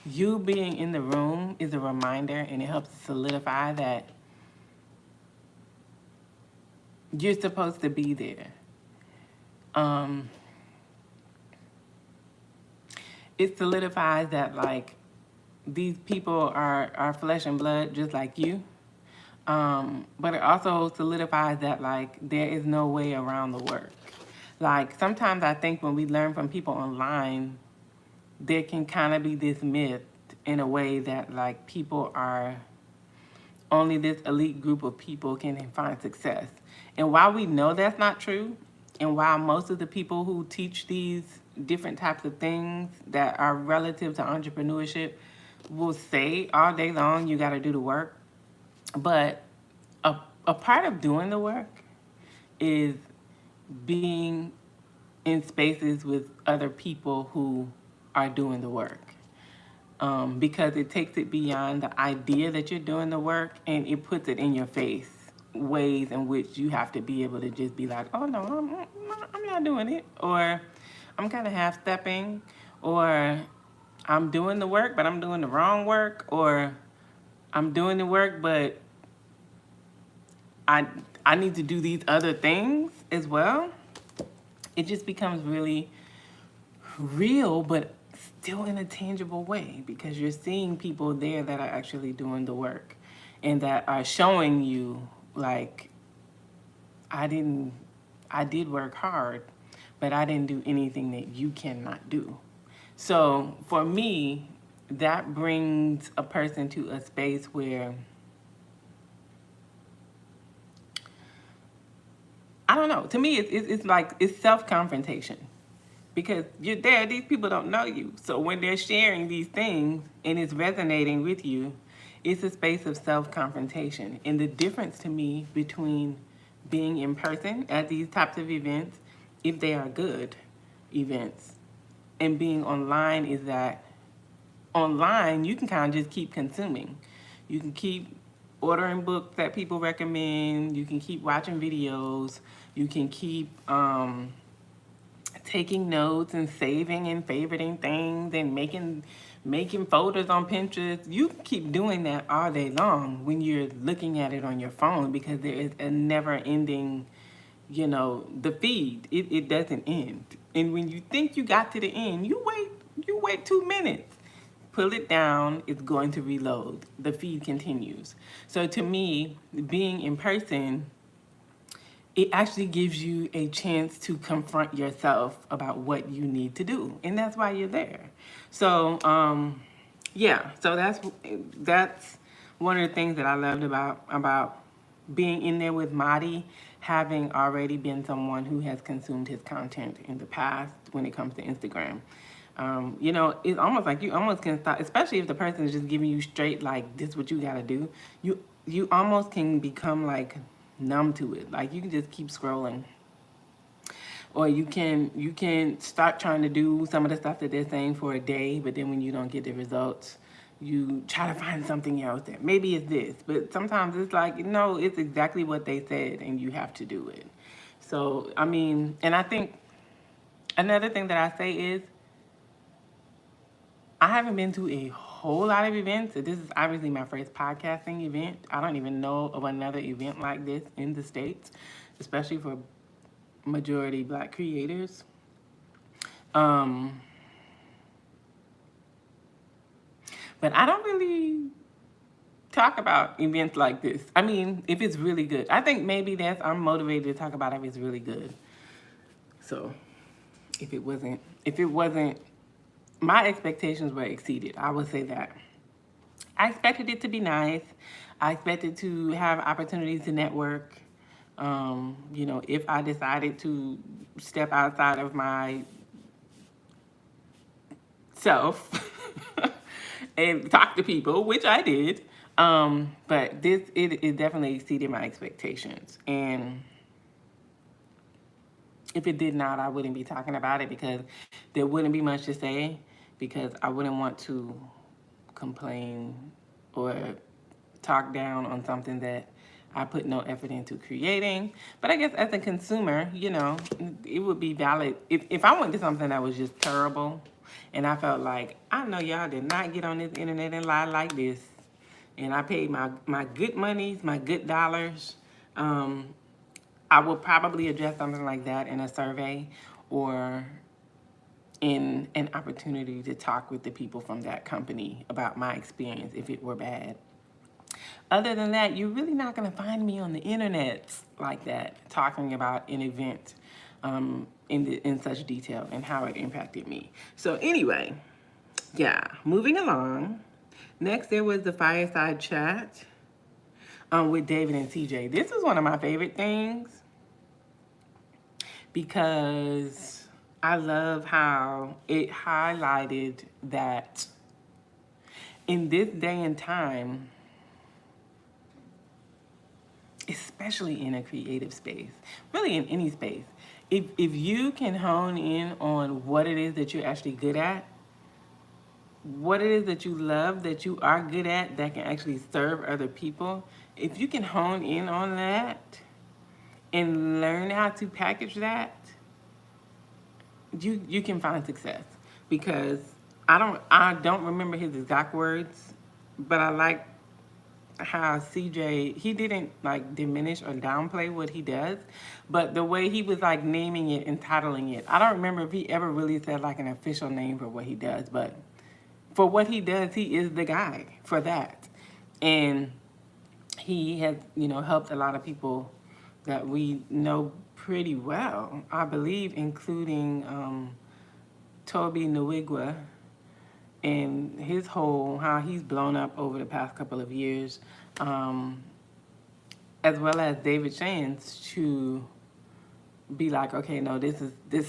you being in the room is a reminder, and it helps solidify that you're supposed to be there. It solidifies that, like, these people are flesh and blood just like you. But it also solidifies that, like, there is no way around the work. Like, sometimes I think when we learn from people online, there can kind of be this myth in a way that, like, people are only this elite group of people can find success. And while we know that's not true, and while most of the people who teach these different types of things that are relative to entrepreneurship will say all day long, you got to do the work. But a part of doing the work is being in spaces with other people who are doing the work. Because it takes it beyond the idea that you're doing the work, and it puts it in your face, ways in which you have to be able to just be like, oh no, I'm not doing it, or I'm kind of half-stepping, or I'm doing the work, but I'm doing the wrong work, or I'm doing the work, but I need to do these other things as well. It just becomes really real, but still in a tangible way, because you're seeing people there that are actually doing the work and that are showing you, like, I did work hard, but I didn't do anything that you cannot do. So for me, that brings a person to a space where, I don't know, to me it's like it's self-confrontation. Because you're there, these people don't know you. So when they're sharing these things and it's resonating with you, it's a space of self-confrontation. And the difference to me between being in person at these types of events, if they are good events, and being online is that online you can kind of just keep consuming. You can keep ordering books that people recommend. You can keep watching videos. You can keep taking notes and saving and favoriting things and making folders on Pinterest. You can keep doing that all day long when you're looking at it on your phone, because there is a never-ending the feed. It doesn't end. And when you think you got to the end, you wait 2 minutes. Pull it down, it's going to reload. The feed continues. So to me, being in person, it actually gives you a chance to confront yourself about what you need to do. And that's why you're there. So, yeah, so that's one of the things that I loved about being in there with Marty, having already been someone who has consumed his content in the past when it comes to Instagram. It's almost like you almost can stop, especially if the person is just giving you straight like this what you gotta do. You almost can become like numb to it. Like you can just keep scrolling. Or you can start trying to do some of the stuff that they're saying for a day, but then when you don't get the results, you try to find something else that maybe it's this. But sometimes it's like, no, it's exactly what they said and you have to do it. So, I mean, and I think another thing that I say is I haven't been to a whole lot of events. This is obviously my first podcasting event. I don't even know of another event like this in the States, especially for majority Black creators. But I don't really talk about events like this. I mean, if it's really good. I think maybe I'm motivated to talk about if it's really good. So if it wasn't, my expectations were exceeded. I would say that. I expected it to be nice. I expected to have opportunities to network. If I decided to step outside of my self and talk to people, which I did. But it definitely exceeded my expectations. And if it did not, I wouldn't be talking about it because there wouldn't be much to say because I wouldn't want to complain or talk down on something that I put no effort into creating. But I guess as a consumer, it would be valid. If I went to something that was just terrible and I felt like, I know y'all did not get on this internet and lie like this, and I paid my good monies, my good dollars, I will probably address something like that in a survey or in an opportunity to talk with the people from that company about my experience if it were bad. Other than that, you're really not going to find me on the internet like that talking about an event in such detail and how it impacted me. So anyway, yeah, moving along. Next, there was the fireside chat with David and CJ. This was one of my favorite things because I love how it highlighted that in this day and time, especially in a creative space, really in any space, if you can hone in on what it is that you're actually good at, what it is that you love, that you are good at, that can actually serve other people, if you can hone in on that and learn how to package that, you can find success. Because I don't remember his exact words, but I like how CJ, he didn't like diminish or downplay what he does, but the way he was like naming it and titling it, I don't remember if he ever really said like an official name for what he does, but for what he does, he is the guy for that. And he has, helped a lot of people that we know pretty well, I believe, including Toby Nwigwe and his how he's blown up over the past couple of years, as well as David Shands, to be like, okay, no, this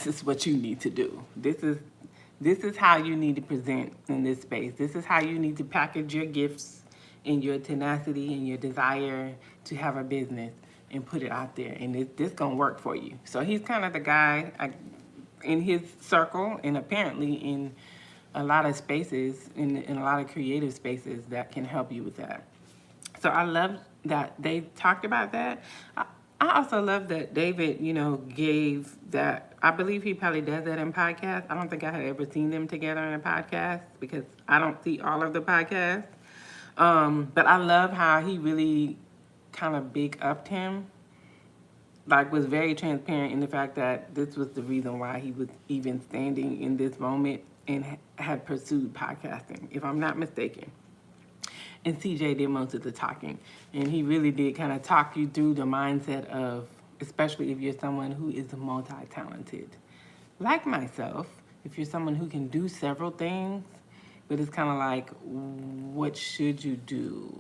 is what you need to do. This is how you need to present in this space. This is how you need to package your gifts and your tenacity and your desire to have a business and put it out there. And this gonna work for you. So he's kind of the guy in his circle and apparently in a lot of spaces, in a lot of creative spaces that can help you with that. So I love that they talked about that. I also love that David, gave that. I believe he probably does that in podcasts. I don't think I had ever seen them together in a podcast because I don't see all of the podcasts. But I love how he really kind of big upped him like was very transparent in the fact that this was the reason why he was even standing in this moment and had pursued podcasting, if I'm not mistaken. And CJ did most of the talking, and he really did kind of talk you through the mindset of, especially if you're someone who is multi-talented, like myself. If you're someone who can do several things, but it's kind of like, what should you do?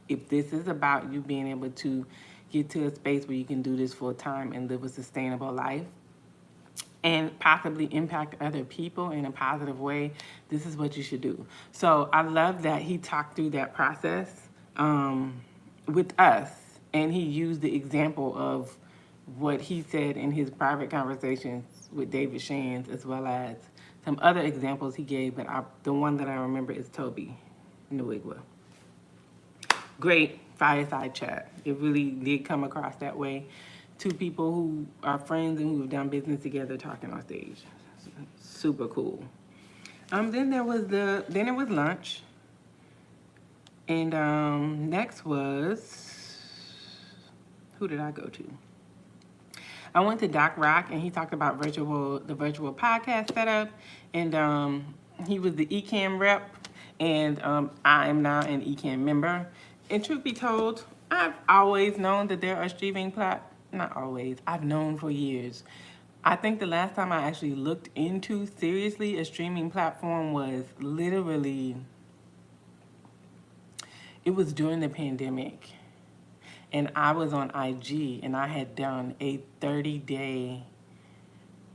If this is about you being able to get to a space where you can do this full time and live a sustainable life and possibly impact other people in a positive way, this is what you should do. So I love that he talked through that process with us, and he used the example of what he said in his private conversations with David Shands, as well as some other examples he gave, but the one that I remember is Toby Nwigwe. Great fireside chat. It really did come across that way. Two people who are friends and who have done business together talking on stage. Super cool. Then it was lunch. And next was, who did I go to? I went to Doc Rock, and he talked about the virtual podcast setup, and he was the Ecamm rep, and I am now an Ecamm member. And truth be told, I've always known that there are streaming not always, I've known for years. I think the last time I actually looked into seriously a streaming platform was literally, it was during the pandemic. And I was on IG, and I had done a 30-day,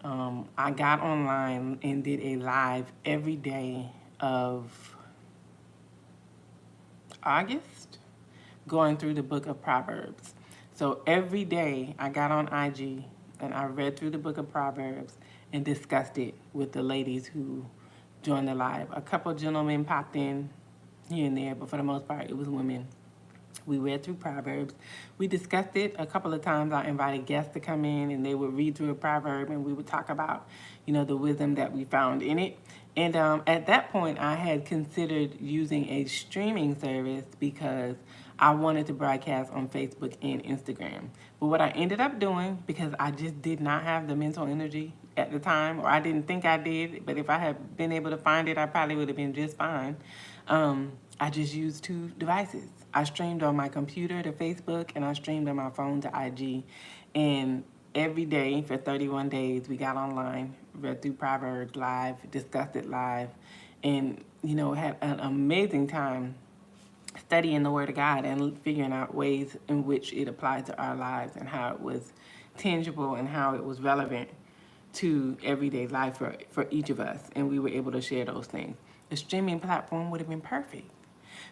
I got online and did a live every day of August, going through the book of Proverbs. So every day I got on IG and I read through the book of Proverbs and discussed it with the ladies who joined the live. A couple gentlemen popped in here and there, but for the most part, it was women. We read through Proverbs. We discussed it a couple of times. I invited guests to come in, and they would read through a proverb, and we would talk about, the wisdom that we found in it. And at that point, I had considered using a streaming service because I wanted to broadcast on Facebook and Instagram. But what I ended up doing, because I just did not have the mental energy at the time, or I didn't think I did, but if I had been able to find it, I probably would have been just fine. I just used 2 devices. I streamed on my computer to Facebook, and I streamed on my phone to IG. And every day for 31 days, we got online, read through Proverbs live, discussed it live, and, had an amazing time studying the Word of God and figuring out ways in which it applied to our lives and how it was tangible and how it was relevant to everyday life for each of us. And we were able to share those things. The streaming platform would have been perfect,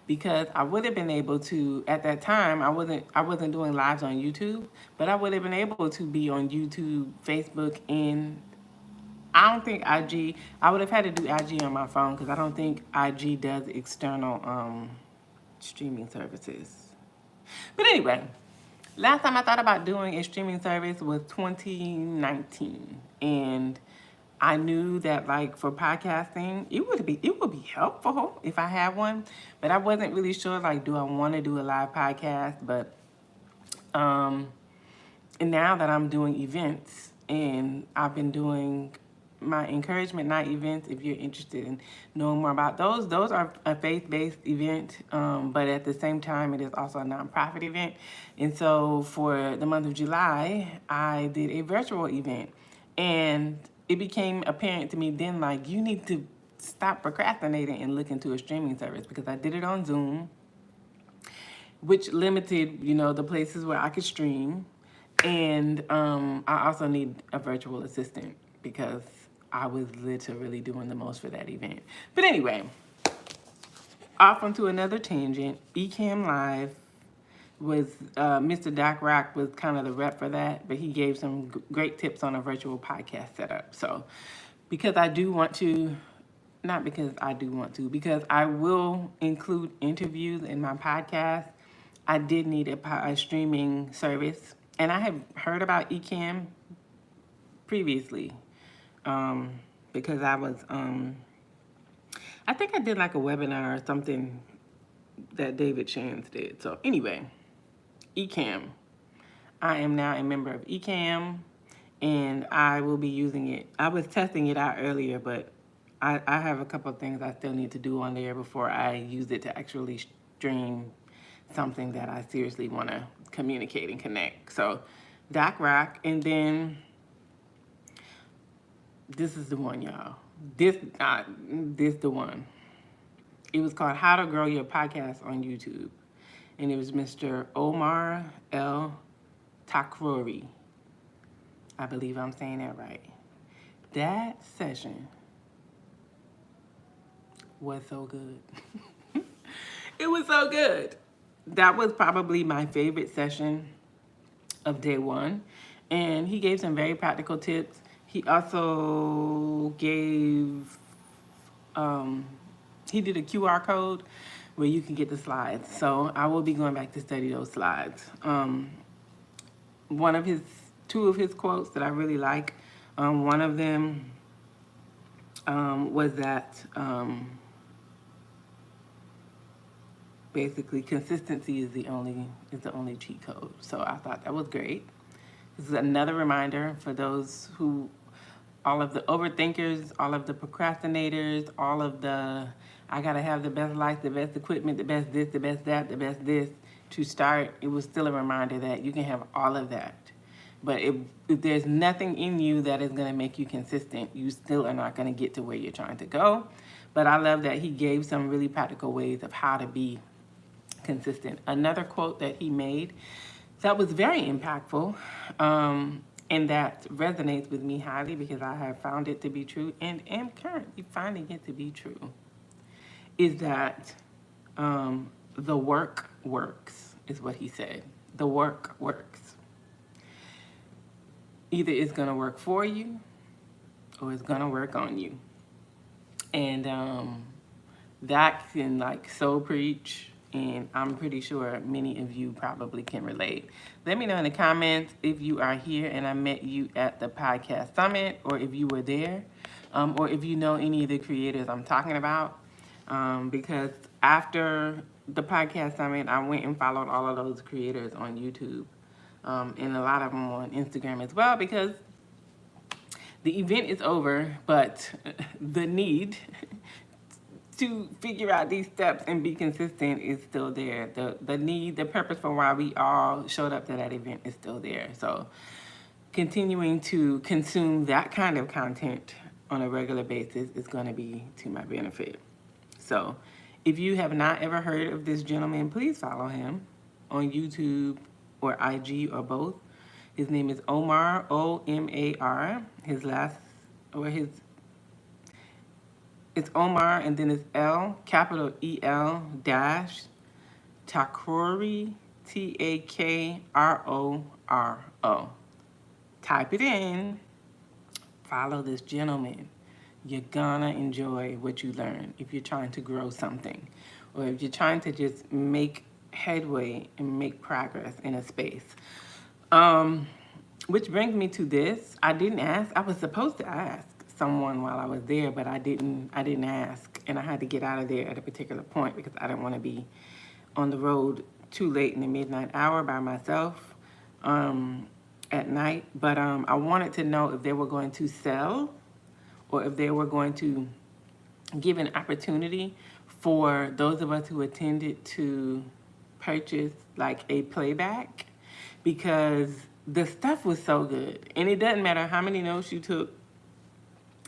because I would have been able to, at that time, I wasn't doing lives on YouTube, but I would have been able to be on YouTube, Facebook, and I don't think IG, I would have had to do IG on my phone, because I don't think IG does external streaming services. But anyway, last time I thought about doing a streaming service was 2019, and I knew that, like, for podcasting, it would be helpful if I had one, but I wasn't really sure, like, do I want to do a live podcast? But and now that I'm doing events, and I've been doing my encouragement night events, if you're interested in knowing more about those are a faith-based event, but at the same time, it is also a nonprofit event. And so for the month of July, I did a virtual event, and it became apparent to me then, like, you need to stop procrastinating and look into a streaming service, because I did it on Zoom, which limited, the places where I could stream. And I also need a virtual assistant, because I was literally doing the most for that event. But anyway, off onto another tangent. Ecamm Live was, Mr. Doc Rock was kind of the rep for that, but he gave some great tips on a virtual podcast setup. So because I will include interviews in my podcast, I did need a streaming service. And I have heard about Ecamm previously, because I was, I think I did like a webinar or something that David Shands did. So anyway, Ecamm. I am now a member of Ecamm, and I will be using it. I was testing it out earlier, but I have a couple of things I still need to do on there before I use it to actually stream something that I seriously want to communicate and connect. So Doc Rock, and then this is the one, y'all. This the one. It was called How to Grow Your Podcast on YouTube, and it was Mr. Omar El Takrori. I believe I'm saying that right. That session was so good. It was so good. That was probably my favorite session of day one. And he gave some very practical tips. He also gave, he did a QR code where you can get the slides. So I will be going back to study those slides. Two of his quotes that I really like, one of them was that basically consistency is the only cheat code. So I thought that was great. This is another reminder for those who, all of the overthinkers, all of the procrastinators, all of the I gotta have the best life, the best equipment, the best this, the best that, the best this to start. It was still a reminder that you can have all of that. But if there's nothing in you that is going to make you consistent, you still are not going to get to where you're trying to go. But I love that he gave some really practical ways of how to be consistent. Another quote that he made that was very impactful, and that resonates with me highly because I have found it to be true and am currently finding it to be true, is that the work works, is what he said. The work works. Either it's going to work for you or it's going to work on you. And that can so preach, and I'm pretty sure many of you probably can relate. Let me know in the comments if you are here and I met you at the podcast summit, or if you were there, or if you know any of the creators I'm talking about. Because after the podcast summit, I went and followed all of those creators on YouTube. And a lot of them on Instagram as well, because the event is over, but the need to figure out these steps and be consistent is still there. The need, the purpose for why we all showed up to that event is still there. So continuing to consume that kind of content on a regular basis is going to be to my benefit. So if you have not ever heard of this gentleman, please follow him on YouTube or IG or both. His name is Omar, O-M-A-R. It's Omar, and then it's L, capital E-L dash Takrori, Takroro. Type it in, follow this gentleman. You're gonna enjoy what you learn if you're trying to grow something, or if you're trying to just make headway and make progress in a space. Which brings me to this. I didn't ask. I was supposed to ask someone while I was there, but I didn't ask, and I had to get out of there at a particular point because I didn't want to be on the road too late in the midnight hour by myself at night. But I wanted to know if they were going to sell, or if they were going to give an opportunity for those of us who attended to purchase a playback, because the stuff was so good. And it doesn't matter how many notes you took,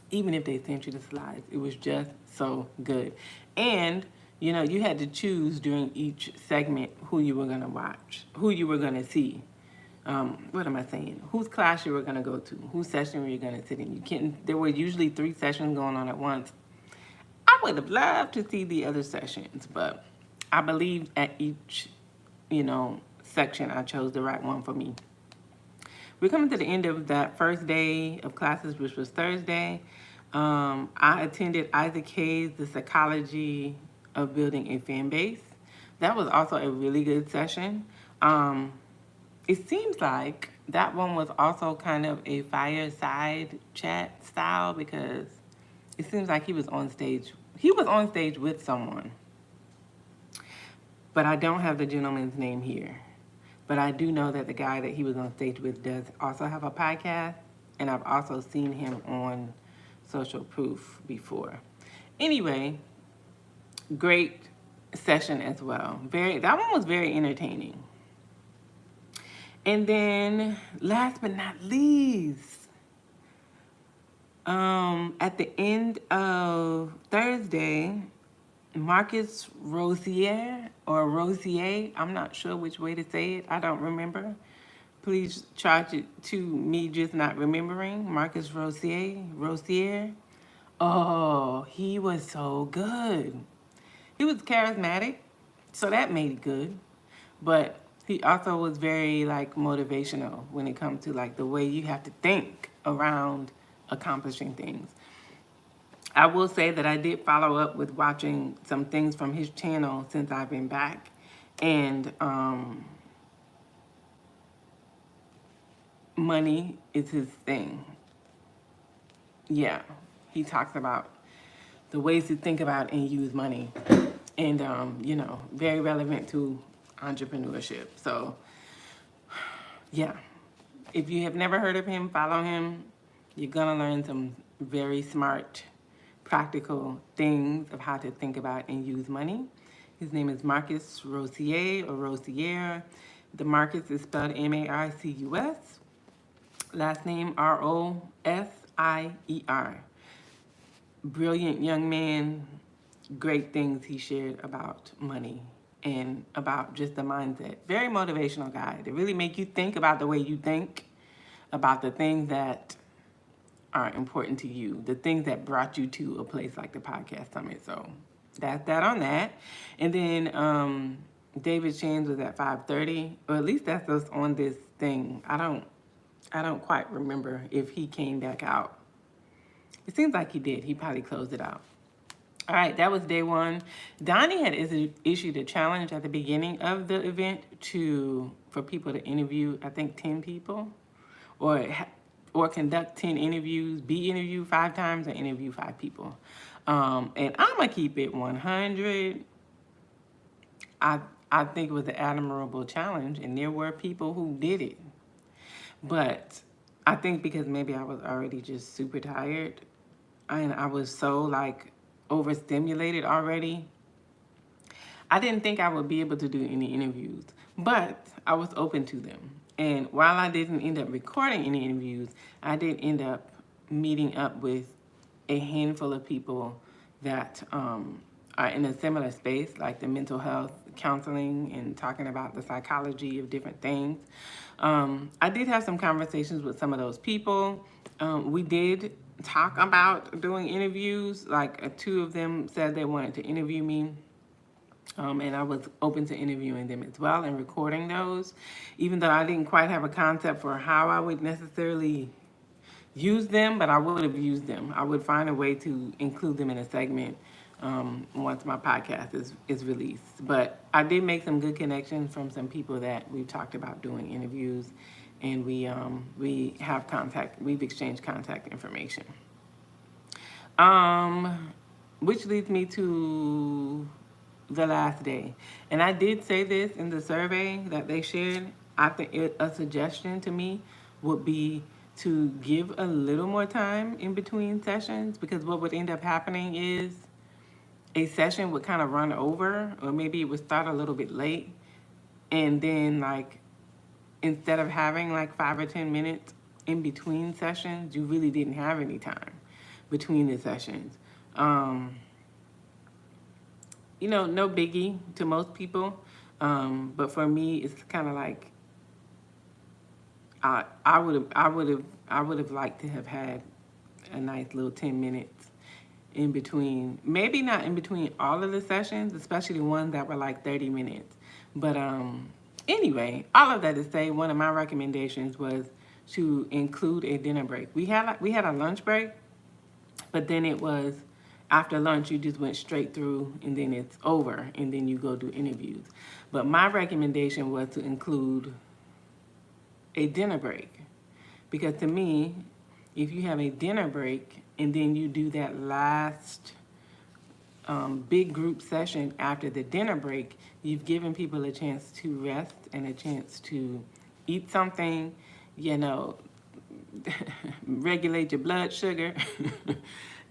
even if they sent you the slides, it was just so good. And you had to choose during each segment who you were going to watch, who you were going to see. What am I saying? Whose class you were going to go to, whose session were you going to sit in. There were usually 3 sessions going on at once. I would have loved to see the other sessions, but I believe at each, section, I chose the right one for me. We're coming to the end of that first day of classes, which was Thursday. I attended Isaac Hayes, The Psychology of Building a Fan Base. That was also a really good session. It seems like that one was also kind of a fireside chat style, because it seems like he was on stage. He was on stage with someone, but I don't have the gentleman's name here. But I do know that the guy that he was on stage with does also have a podcast, and I've also seen him on Social Proof before. Anyway, great session as well. That one was very entertaining. And then last but not least, at the end of Thursday, Marcus Rosier, I'm not sure which way to say it. I don't remember. Please charge it to me just not remembering. Marcus Rosier. Oh, he was so good. He was charismatic, so that made it good. But he also was very like motivational when it comes to like the way you have to think around accomplishing things. I will say that I did follow up with watching some things from his channel since I've been back. And money is his thing. Yeah, he talks about the ways to think about and use money. And, very relevant to entrepreneurship. So, yeah, if you have never heard of him, follow him. You're going to learn some very smart, practical things of how to think about and use money. His name is Marcus Rosier or Rosier. The Marcus is spelled Marcus. Last name Rosier. Brilliant young man. Great things he shared about money and about just the mindset. Very motivational guy to really make you think about the way you think, about the things that are important to you, the things that brought you to a place like the Podcast Summit. So that's that on that. And then David Shands was at 5:30, or at least that's us on this thing. I don't quite remember if he came back out. It seems like he did. He probably closed it out. All right, that was day one. Donnie had issued a challenge at the beginning of the event for people to interview, I think, 10 people, or conduct 10 interviews, be interviewed 5 times, or interview 5 people. And I'm gonna keep it 100. I think it was an admirable challenge, and there were people who did it. But I think because maybe I was already just super tired, and I was so like overstimulated already, I didn't think I would be able to do any interviews, but I was open to them. And while I didn't end up recording any interviews, I did end up meeting up with a handful of people that are in a similar space, like the mental health counseling and talking about the psychology of different things. I did have some conversations with some of those people. We did talk about doing interviews. Like 2 of them said they wanted to interview me. And I was open to interviewing them as well and recording those, even though I didn't quite have a concept for how I would necessarily use them, but I would have used them. I would find a way to include them in a segment once my podcast is released. But I did make some good connections from some people that we've talked about doing interviews, and we have contact. We've exchanged contact information. Which leads me to the last day. And I did say this in the survey that they shared. I think a suggestion to me would be to give a little more time in between sessions, because what would end up happening is a session would kind of run over, or maybe it would start a little bit late, and then like instead of having like 5 or 10 minutes in between sessions, you really didn't have any time between the sessions. No biggie to most people, but for me, it's kind of like I would have liked to have had a nice little 10 minutes in between. Maybe not in between all of the sessions, especially ones that were like 30 minutes. But anyway, all of that to say, one of my recommendations was to include a dinner break. We had a lunch break, but then it was after lunch, you just went straight through, and then it's over, and then you go do interviews. But my recommendation was to include a dinner break, because to me, if you have a dinner break and then you do that last big group session after the dinner break, you've given people a chance to rest and a chance to eat something, you know, regulate your blood sugar.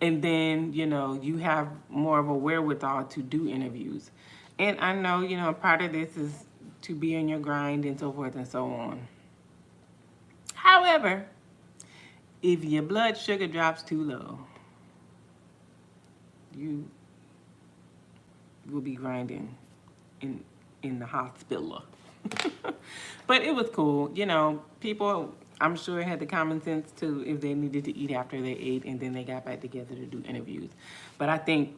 And then, you know, you have more of a wherewithal to do interviews. And I know, you know, part of this is to be on your grind and so forth and so on. However, if your blood sugar drops too low, you will be grinding in the hospital. But it was cool. You know, people, I'm sure, had the common sense to if they needed to eat after they ate, and then they got back together to do interviews. But I think,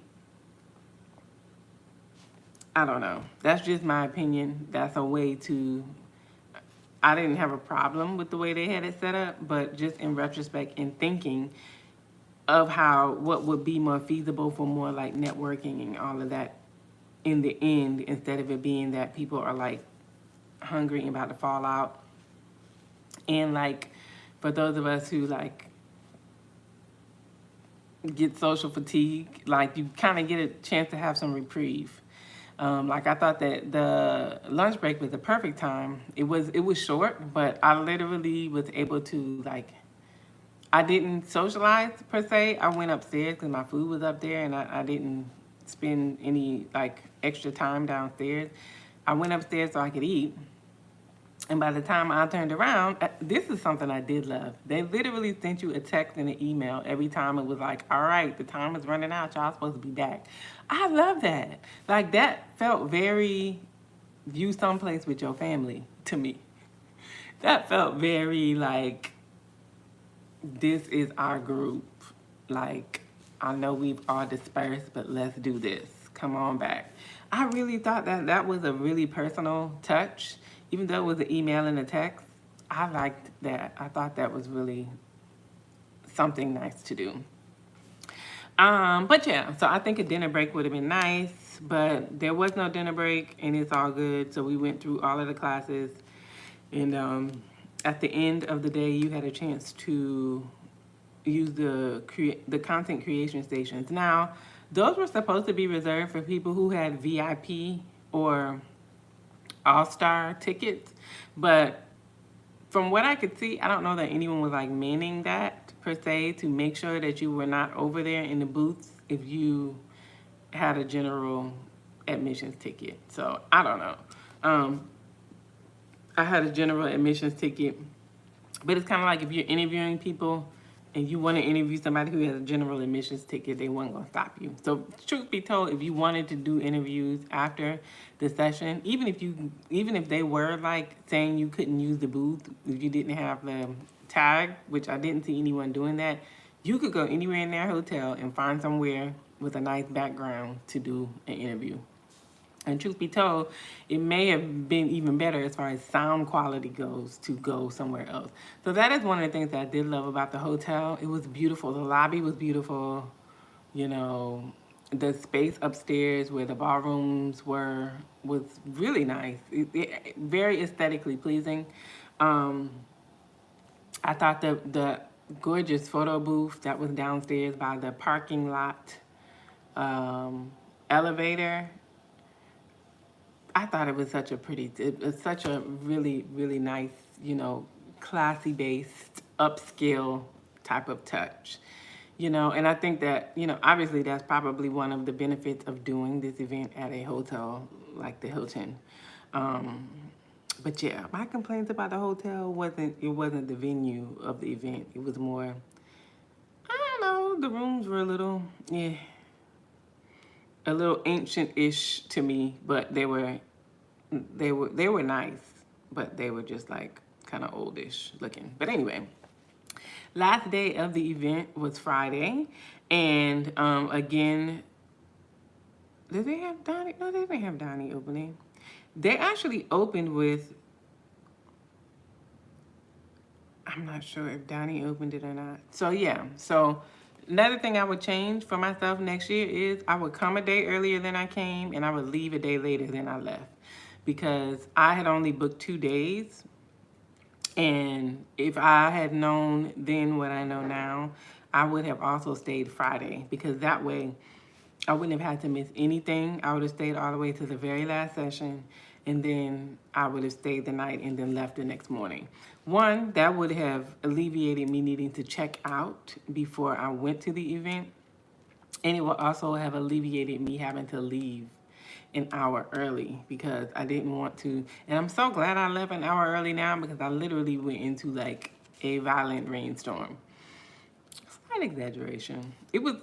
I don't know. That's just my opinion. That's a way to, I didn't have a problem with the way they had it set up, but just in retrospect and thinking of how, what would be more feasible for more like networking and all of that in the end, instead of it being that people are like hungry and about to fall out. And like, for those of us who like get social fatigue, like you kind of get a chance to have some reprieve. Like I thought that the lunch break was the perfect time. It was short, but I literally was able to like, I didn't socialize per se. I went upstairs because my food was up there, and I didn't spend any like extra time downstairs. I went upstairs so I could eat. And by the time I turned around, this is something I did love. They literally sent you a text and an email every time it was like, all right, the time is running out. Y'all supposed to be back. I love that. Like, that felt very you someplace with your family to me. That felt very like, this is our group. Like, I know we've all dispersed, but let's do this. Come on back. I really thought that that was a really personal touch. Even though it was an email and a text, I liked that. I thought that was really something nice to do. But yeah, so I think a dinner break would have been nice, but there was no dinner break, and it's all good. So we went through all of the classes, and at the end of the day, you had a chance to use the content creation stations. Now, those were supposed to be reserved for people who had VIP or all-star tickets, but from what I could see, I don't know that anyone was like manning that per se to make sure that you were not over there in the booths if you had a general admissions ticket. So I don't know. I had a general admissions ticket, but it's kind of like if you're interviewing people and you want to interview somebody who has a general admissions ticket, they weren't going to stop you. So truth be told, if you wanted to do interviews after the session, even if they were like saying you couldn't use the booth if you didn't have the tag, which I didn't see anyone doing that, you could go anywhere in their hotel and find somewhere with a nice background to do an interview. And truth be told, it may have been even better as far as sound quality goes to go somewhere else. So that is one of the things that I did love about the hotel. It was beautiful. The lobby was beautiful. You know, the space upstairs where the ballrooms were was really nice. Very aesthetically pleasing. I thought the gorgeous photo booth that was downstairs by the parking lot elevator, I thought it was such a such a really, really nice, you know, classy based, upscale type of touch, you know, and I think that, you know, obviously that's probably one of the benefits of doing this event at a hotel like the Hilton. But yeah, my complaints about the hotel wasn't the venue of the event. It was more, I don't know, the rooms were a little ancient-ish to me, but they were nice, but they were just like kind of oldish looking. But anyway, last day of the event was Friday, and again, did they have Donnie? No, they didn't have Donnie opening. They actually opened with, I'm not sure if Donnie opened it or not. So yeah, so another thing I would change for myself next year is I would come a day earlier than I came, and I would leave a day later than I left, because I had only booked 2 days. And if I had known then what I know now, I would have also stayed Friday, because that way I wouldn't have had to miss anything. I would have stayed all the way to the very last session, and then I would have stayed the night and then left the next morning. One, that would have alleviated me needing to check out before I went to the event, and it would also have alleviated me having to leave an hour early because I didn't want to. And I'm so glad I left an hour early now because I literally went into like a violent rainstorm. Slight exaggeration. It was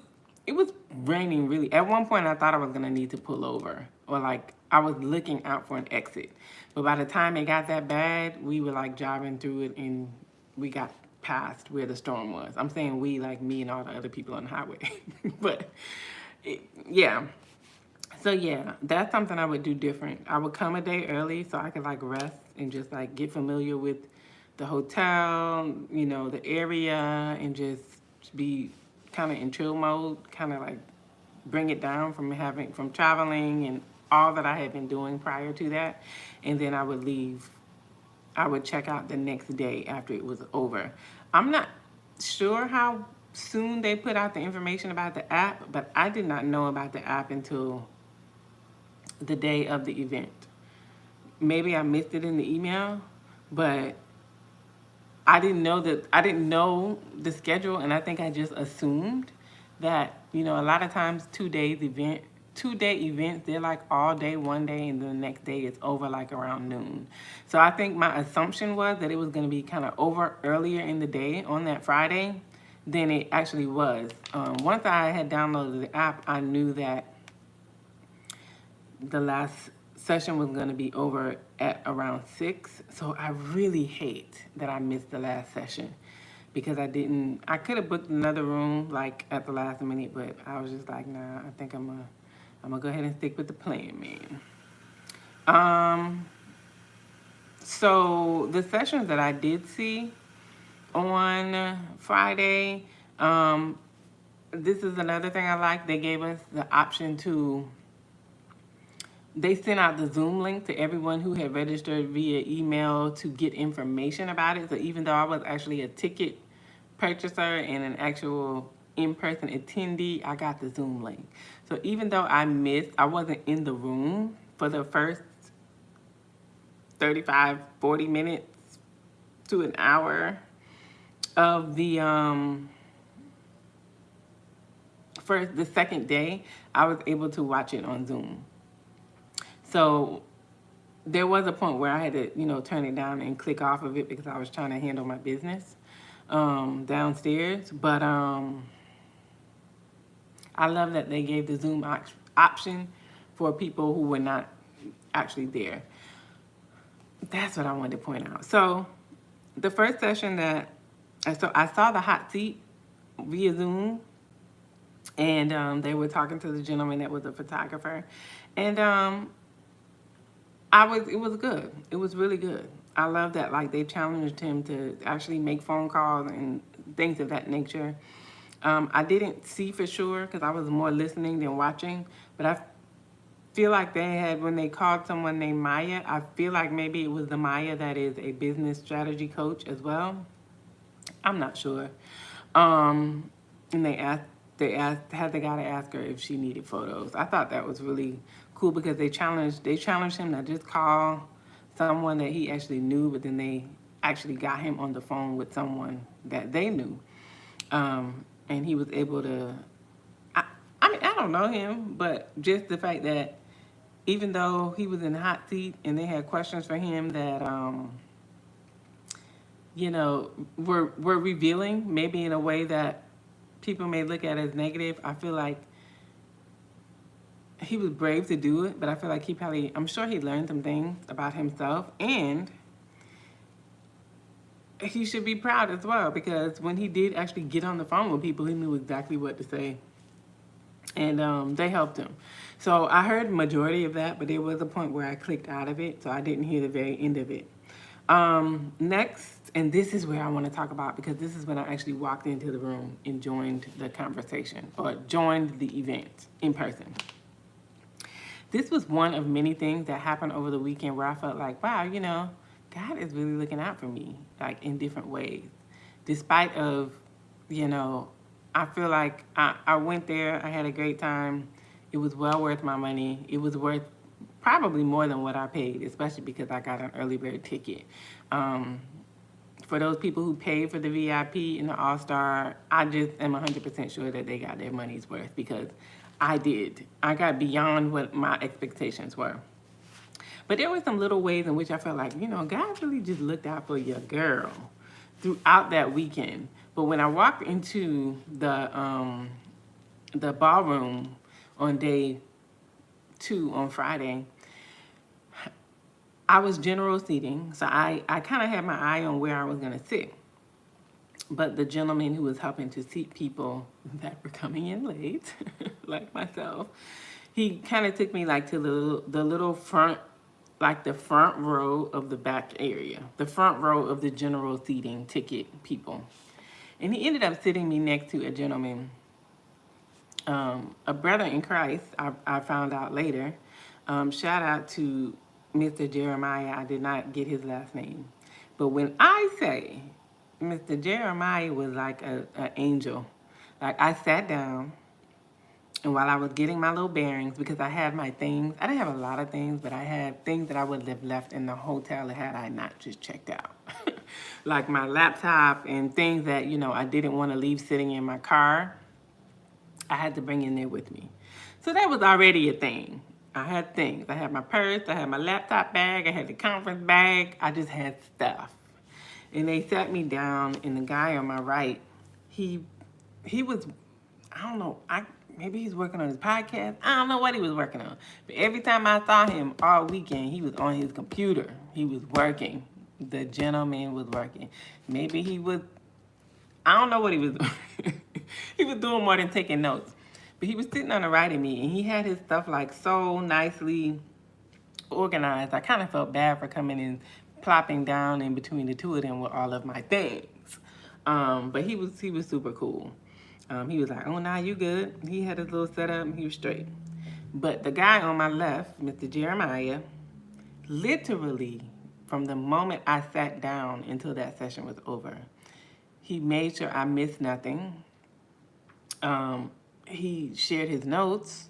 raining really. At one point I thought I was gonna need to pull over, or like I was looking out for an exit. But by the time it got that bad, we were like driving through it and we got past where the storm was. I'm saying we, like me and all the other people on the highway. But yeah. So yeah, that's something I would do different. I would come a day early so I could like rest and just like get familiar with the hotel, you know, the area, and just be kind of in chill mode, kind of like bring it down from traveling and all that I had been doing prior to that. And then I would leave. I would check out the next day after it was over. I'm not sure how soon they put out the information about the app, but I did not know about the app until the day of the event. Maybe I missed it in the email, but I didn't know the schedule, and I think I just assumed that, you know, a lot of times 2-day events, they're like all day one day, and then the next day it's over like around noon. So I think my assumption was that it was going to be kind of over earlier in the day on that Friday than it actually was. Once I had downloaded the app, I knew that the last session was going to be over at around 6. So I really hate that I missed the last session because I could have booked another room like at the last minute, but I was just like, nah, I think I'm gonna go ahead and stick with the plan, man. So the sessions that I did see on Friday, this is another thing I like. They gave us the option they sent out the Zoom link to everyone who had registered via email to get information about it. So even though I was actually a ticket purchaser and an actual in-person attendee, I got the Zoom link. So even though I wasn't in the room for the first 35, 40 minutes to an hour of the second day, I was able to watch it on Zoom. So there was a point where I had to, you know, turn it down and click off of it because I was trying to handle my business downstairs. But I love that they gave the Zoom option for people who were not actually there. That's what I wanted to point out. So the first session I saw the hot seat via Zoom, and they were talking to the gentleman that was a photographer, and it was good. It was really good. I love that, like, they challenged him to actually make phone calls and things of that nature. I didn't see for sure because I was more listening than watching, but I feel like when they called someone named Maya, I feel like maybe it was the Maya that is a business strategy coach as well. I'm not sure. And they had the guy to ask her if she needed photos. I thought that was really cool because they challenged him to just call someone that he actually knew, but then they actually got him on the phone with someone that they knew. And he was able to, I mean, I don't know him, but just the fact that even though he was in the hot seat and they had questions for him that, you know, were revealing, maybe in a way that people may look at as negative, I feel like he was brave to do it, but I feel like I'm sure he learned some things about himself, and he should be proud as well because when he did actually get on the phone with people, he knew exactly what to say, and they helped him. So I heard majority of that, but there was a point where I clicked out of it, so I didn't hear the very end of it. Next, and this is where I want to talk about because this is when I actually walked into the room and joined the conversation or joined the event in person. This was one of many things that happened over the weekend where I felt like, wow, you know, God is really looking out for me, like in different ways. Despite of, you know, I feel like I went there, I had a great time. It was well worth my money. It was worth probably more than what I paid, especially because I got an early bird ticket. For those people who paid for the VIP and the All-Star, I just am 100% sure that they got their money's worth because I did. I got beyond what my expectations were. But there were some little ways in which I felt like, God really just looked out for your girl throughout that weekend. But when I walked into the ballroom on day 2 on Friday, I was general seating, so I kind of had my eye on where I was going to sit. But the gentleman who was helping to seat people that were coming in late, like myself, he kind of took me like to the little front, like the front row of the back area, the front row of the general seating ticket people. And he ended up sitting me next to a gentleman, a brother in Christ, I found out later. Shout out to Mr. Jeremiah. I did not get his last name. But when I say Mr. Jeremiah was like an angel, like I sat down, and while I was getting my little bearings, because I had my things, I didn't have a lot of things, but I had things that I would have left in the hotel had I not just checked out. Like my laptop and things that, I didn't want to leave sitting in my car. I had to bring in there with me. So that was already a thing. I had things. I had my purse, I had my laptop bag, I had the conference bag. I just had stuff. And they sat me down, and the guy on my right, he was, I don't know, maybe he's working on his podcast. I don't know what he was working on. But every time I saw him all weekend, he was on his computer. He was working. The gentleman was working. Maybe he was, I don't know what he was doing. He was doing more than taking notes. But he was sitting on the right of me, and he had his stuff like so nicely organized. I kind of felt bad for coming and plopping down in between the two of them with all of my things. But he was super cool. He was like, "Oh, nah, you good." He had his little setup, and he was straight. But the guy on my left, Mr. Jeremiah, literally from the moment I sat down until that session was over, he made sure I missed nothing. He shared his notes,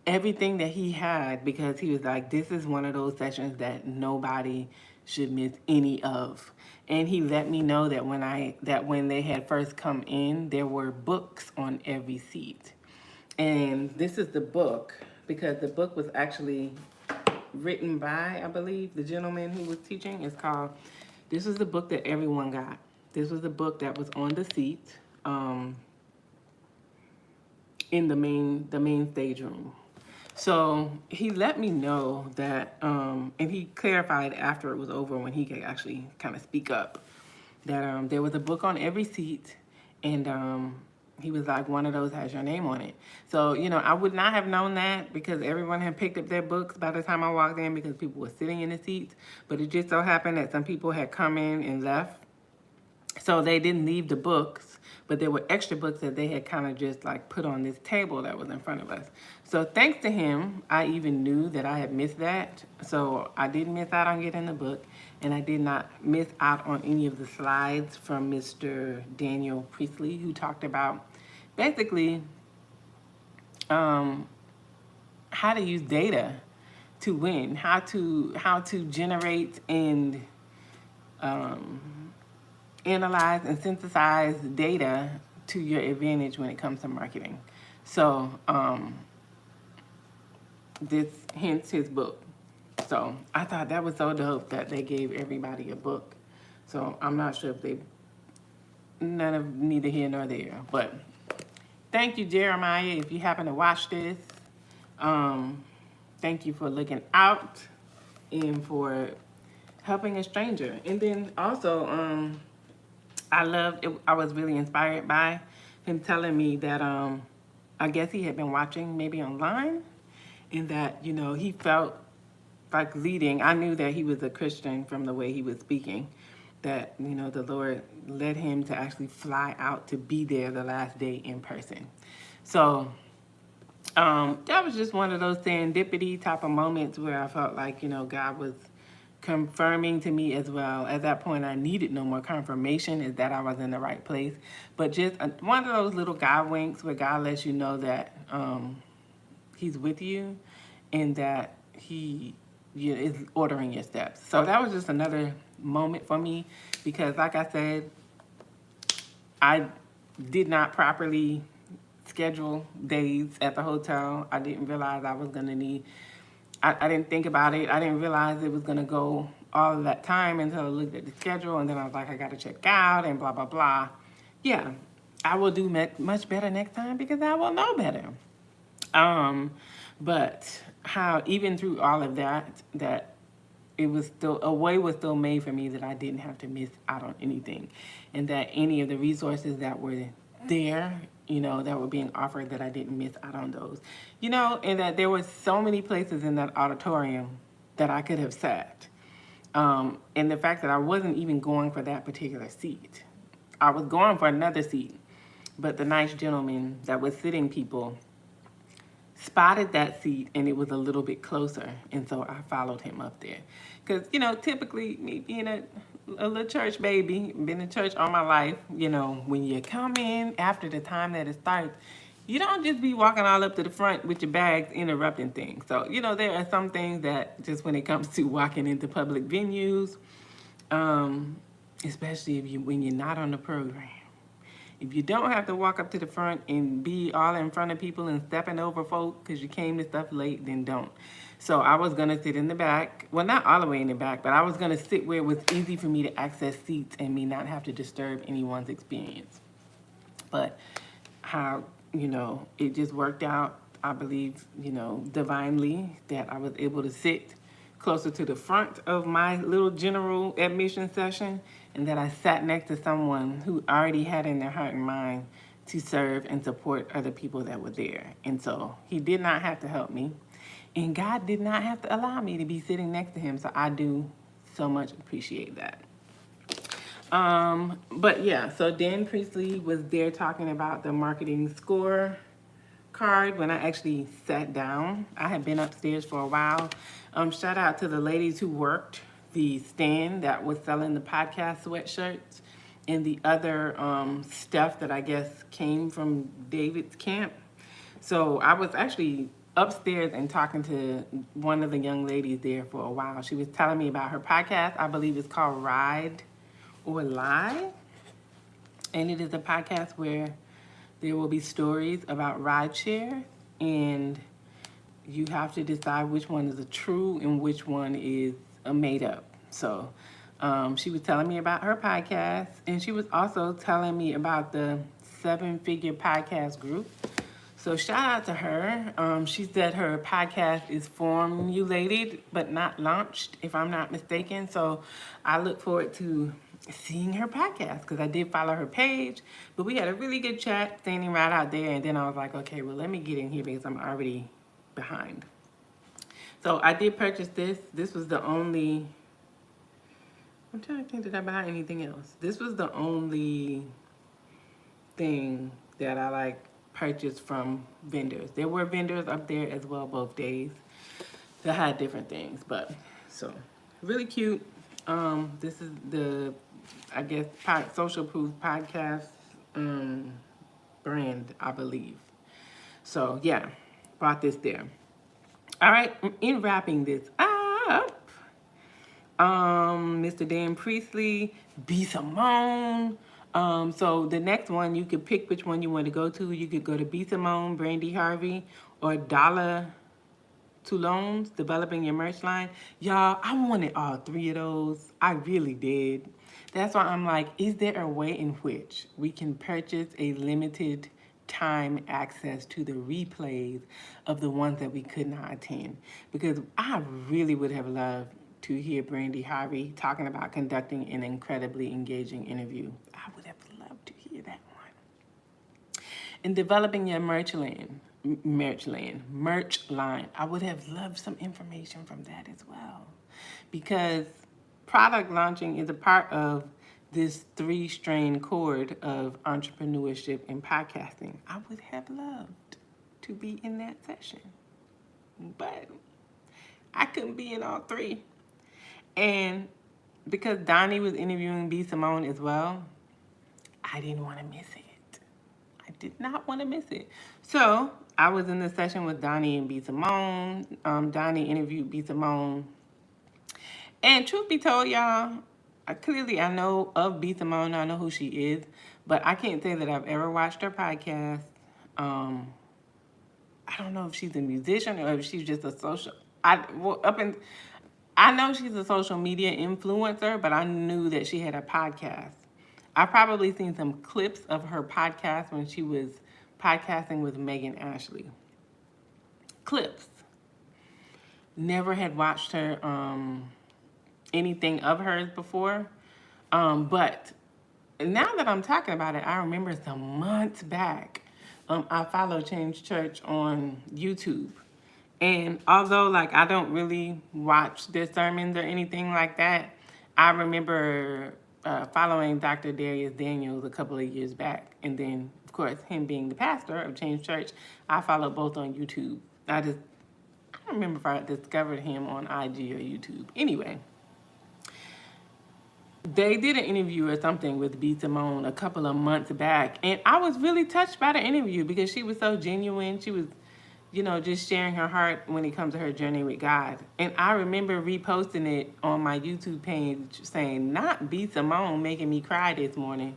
everything that he had, because he was like, this is one of those sessions that nobody should miss any of. And he let me know that when they had first come in, there were books on every seat. And this is the book, because the book was actually written by, I believe, the gentleman who was teaching. It's called, this was the book that everyone got. This was the book that was on the seat in the main stage room. So he let me know that, and he clarified after it was over, when he could actually kind of speak up, that there was a book on every seat, and he was like, one of those has your name on it. So, I would not have known that because everyone had picked up their books by the time I walked in, because people were sitting in the seats. But it just so happened that some people had come in and left. So they didn't leave the books, but there were extra books that they had kind of just like put on this table that was in front of us. So thanks to him, I even knew that I had missed that. So I didn't miss out on getting the book, and I did not miss out on any of the slides from Mr. Daniel Priestley, who talked about basically how to use data to win, how to generate and analyze and synthesize data to your advantage when it comes to marketing. So hence his book. So I thought that was so dope that they gave everybody a book. So I'm not sure if none of neither here nor there. But thank you, Jeremiah, if you happen to watch this. Thank you for looking out and for helping a stranger. And then also, I was really inspired by him telling me that I guess he had been watching maybe online, and that, he felt like leading. I knew that he was a Christian from the way he was speaking, that, the Lord led him to actually fly out to be there the last day in person. So that was just one of those serendipity type of moments where I felt like, God was confirming to me as well. At that point, I needed no more confirmation is that I was in the right place. But just one of those little God winks where God lets you know that he's with you, and that he is ordering your steps. So that was just another moment for me, because like I said, I did not properly schedule days at the hotel. I didn't realize I was going to need, I didn't think about it. I didn't realize it was going to go all of that time until I looked at the schedule, and then I was like, I got to check out and blah, blah, blah. Yeah, I will do much better next time because I will know better. But how even through all of that, that it was still, a way was still made for me that I didn't have to miss out on anything, and that any of the resources that were there, that were being offered, that I didn't miss out on those, and that there were so many places in that auditorium that I could have sat. And the fact that I wasn't even going for that particular seat. I was going for another seat, but the nice gentleman that was sitting people spotted that seat, and it was a little bit closer, and so I followed him up there. Because, typically, me being a little church baby, been in church all my life, when you come in after the time that it starts, you don't just be walking all up to the front with your bags interrupting things. So, there are some things that just when it comes to walking into public venues, especially when you're not on the program, if you don't have to walk up to the front and be all in front of people and stepping over folk because you came to stuff late, then don't. So I was going to sit in the back. Well, not all the way in the back, but I was going to sit where it was easy for me to access seats and me not have to disturb anyone's experience. But how, it just worked out, I believe, divinely, that I was able to sit closer to the front of my little general admission session, and that I sat next to someone who already had in their heart and mind to serve and support other people that were there. And so he did not have to help me, and God did not have to allow me to be sitting next to him. So I do so much appreciate that. But yeah, so Dan Priestley was there talking about the marketing score card when I actually sat down. I had been upstairs for a while. Shout out to the ladies who worked the stand that was selling the podcast sweatshirts and the other stuff that I guess came from David's camp. So I was actually upstairs and talking to one of the young ladies there for a while. She was telling me about her podcast. I believe it's called Ride or Lie. And it is a podcast where there will be stories about rideshare, and you have to decide which one is a true and which one is a made up. So she was telling me about her podcast, and she was also telling me about the 7-Figure Podcast Group. So shout out to her. She said her podcast is formulated but not launched, if I'm not mistaken. So I look forward to seeing her podcast, because I did follow her page, but we had a really good chat standing right out there, and then I was like, okay, well, let me get in here because I'm already behind. So I did purchase this. This was the only, I'm trying to think, did I buy anything else? This was the only thing that I purchased from vendors. There were vendors up there as well both days that had different things, but so really cute. This is the, I guess, Social Proof Podcast brand, I believe. So yeah, bought this there. All right, in wrapping this up, Mr. Dan Priestley, B. Simone. So the next one, you could pick which one you want to go to. You could go to B. Simone, Brandy Harvey, or Dollar Toulon's Developing Your Merch Line. Y'all, I wanted all three of those. I really did. That's why I'm like, is there a way in which we can purchase a limited time access to the replays of the ones that we could not attend? Because I really would have loved to hear Brandy Harvey talking about conducting an incredibly engaging interview. I would have loved to hear that one. And Developing Your merch line. I would have loved some information from that as well, because product launching is a part of this 3-strand cord of entrepreneurship and podcasting. I would have loved to be in that session, but I couldn't be in all three. And because Donnie was interviewing B. Simone as well, I didn't want to miss it. I did not want to miss it. So I was in the session with Donnie and B. Simone. Donnie interviewed B. Simone. And truth be told, y'all, I know of B. Simone. I know who she is. But I can't say that I've ever watched her podcast. Um, I don't know if she's a musician or if she's just a social. I know she's a social media influencer, but I knew that she had a podcast. I've probably seen some clips of her podcast when she was podcasting with Megan Ashley. Clips. Never had watched her anything of hers before. But now that I'm talking about it, I remember some months back, I follow Change Church on YouTube. And although like I don't really watch their sermons or anything like that, I remember following Dr. Darius Daniels a couple of years back. And then, of course, him being the pastor of Change Church, I follow both on YouTube. I don't remember if I discovered him on IG or YouTube. Anyway, they did an interview or something with B. Simone a couple of months back. And I was really touched by the interview because she was so genuine. She was, just sharing her heart when it comes to her journey with God. And I remember reposting it on my YouTube page saying, not B. Simone making me cry this morning.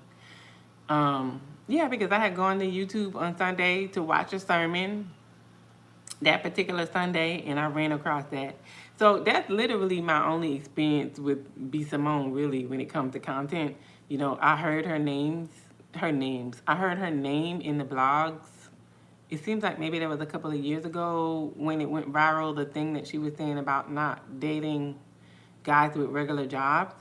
Because I had gone to YouTube on Sunday to watch a sermon that particular Sunday, and I ran across that. So that's literally my only experience with B. Simone, really, when it comes to content. I heard her names. I heard her name in the blogs. It seems like maybe that was a couple of years ago when it went viral, the thing that she was saying about not dating guys with regular jobs.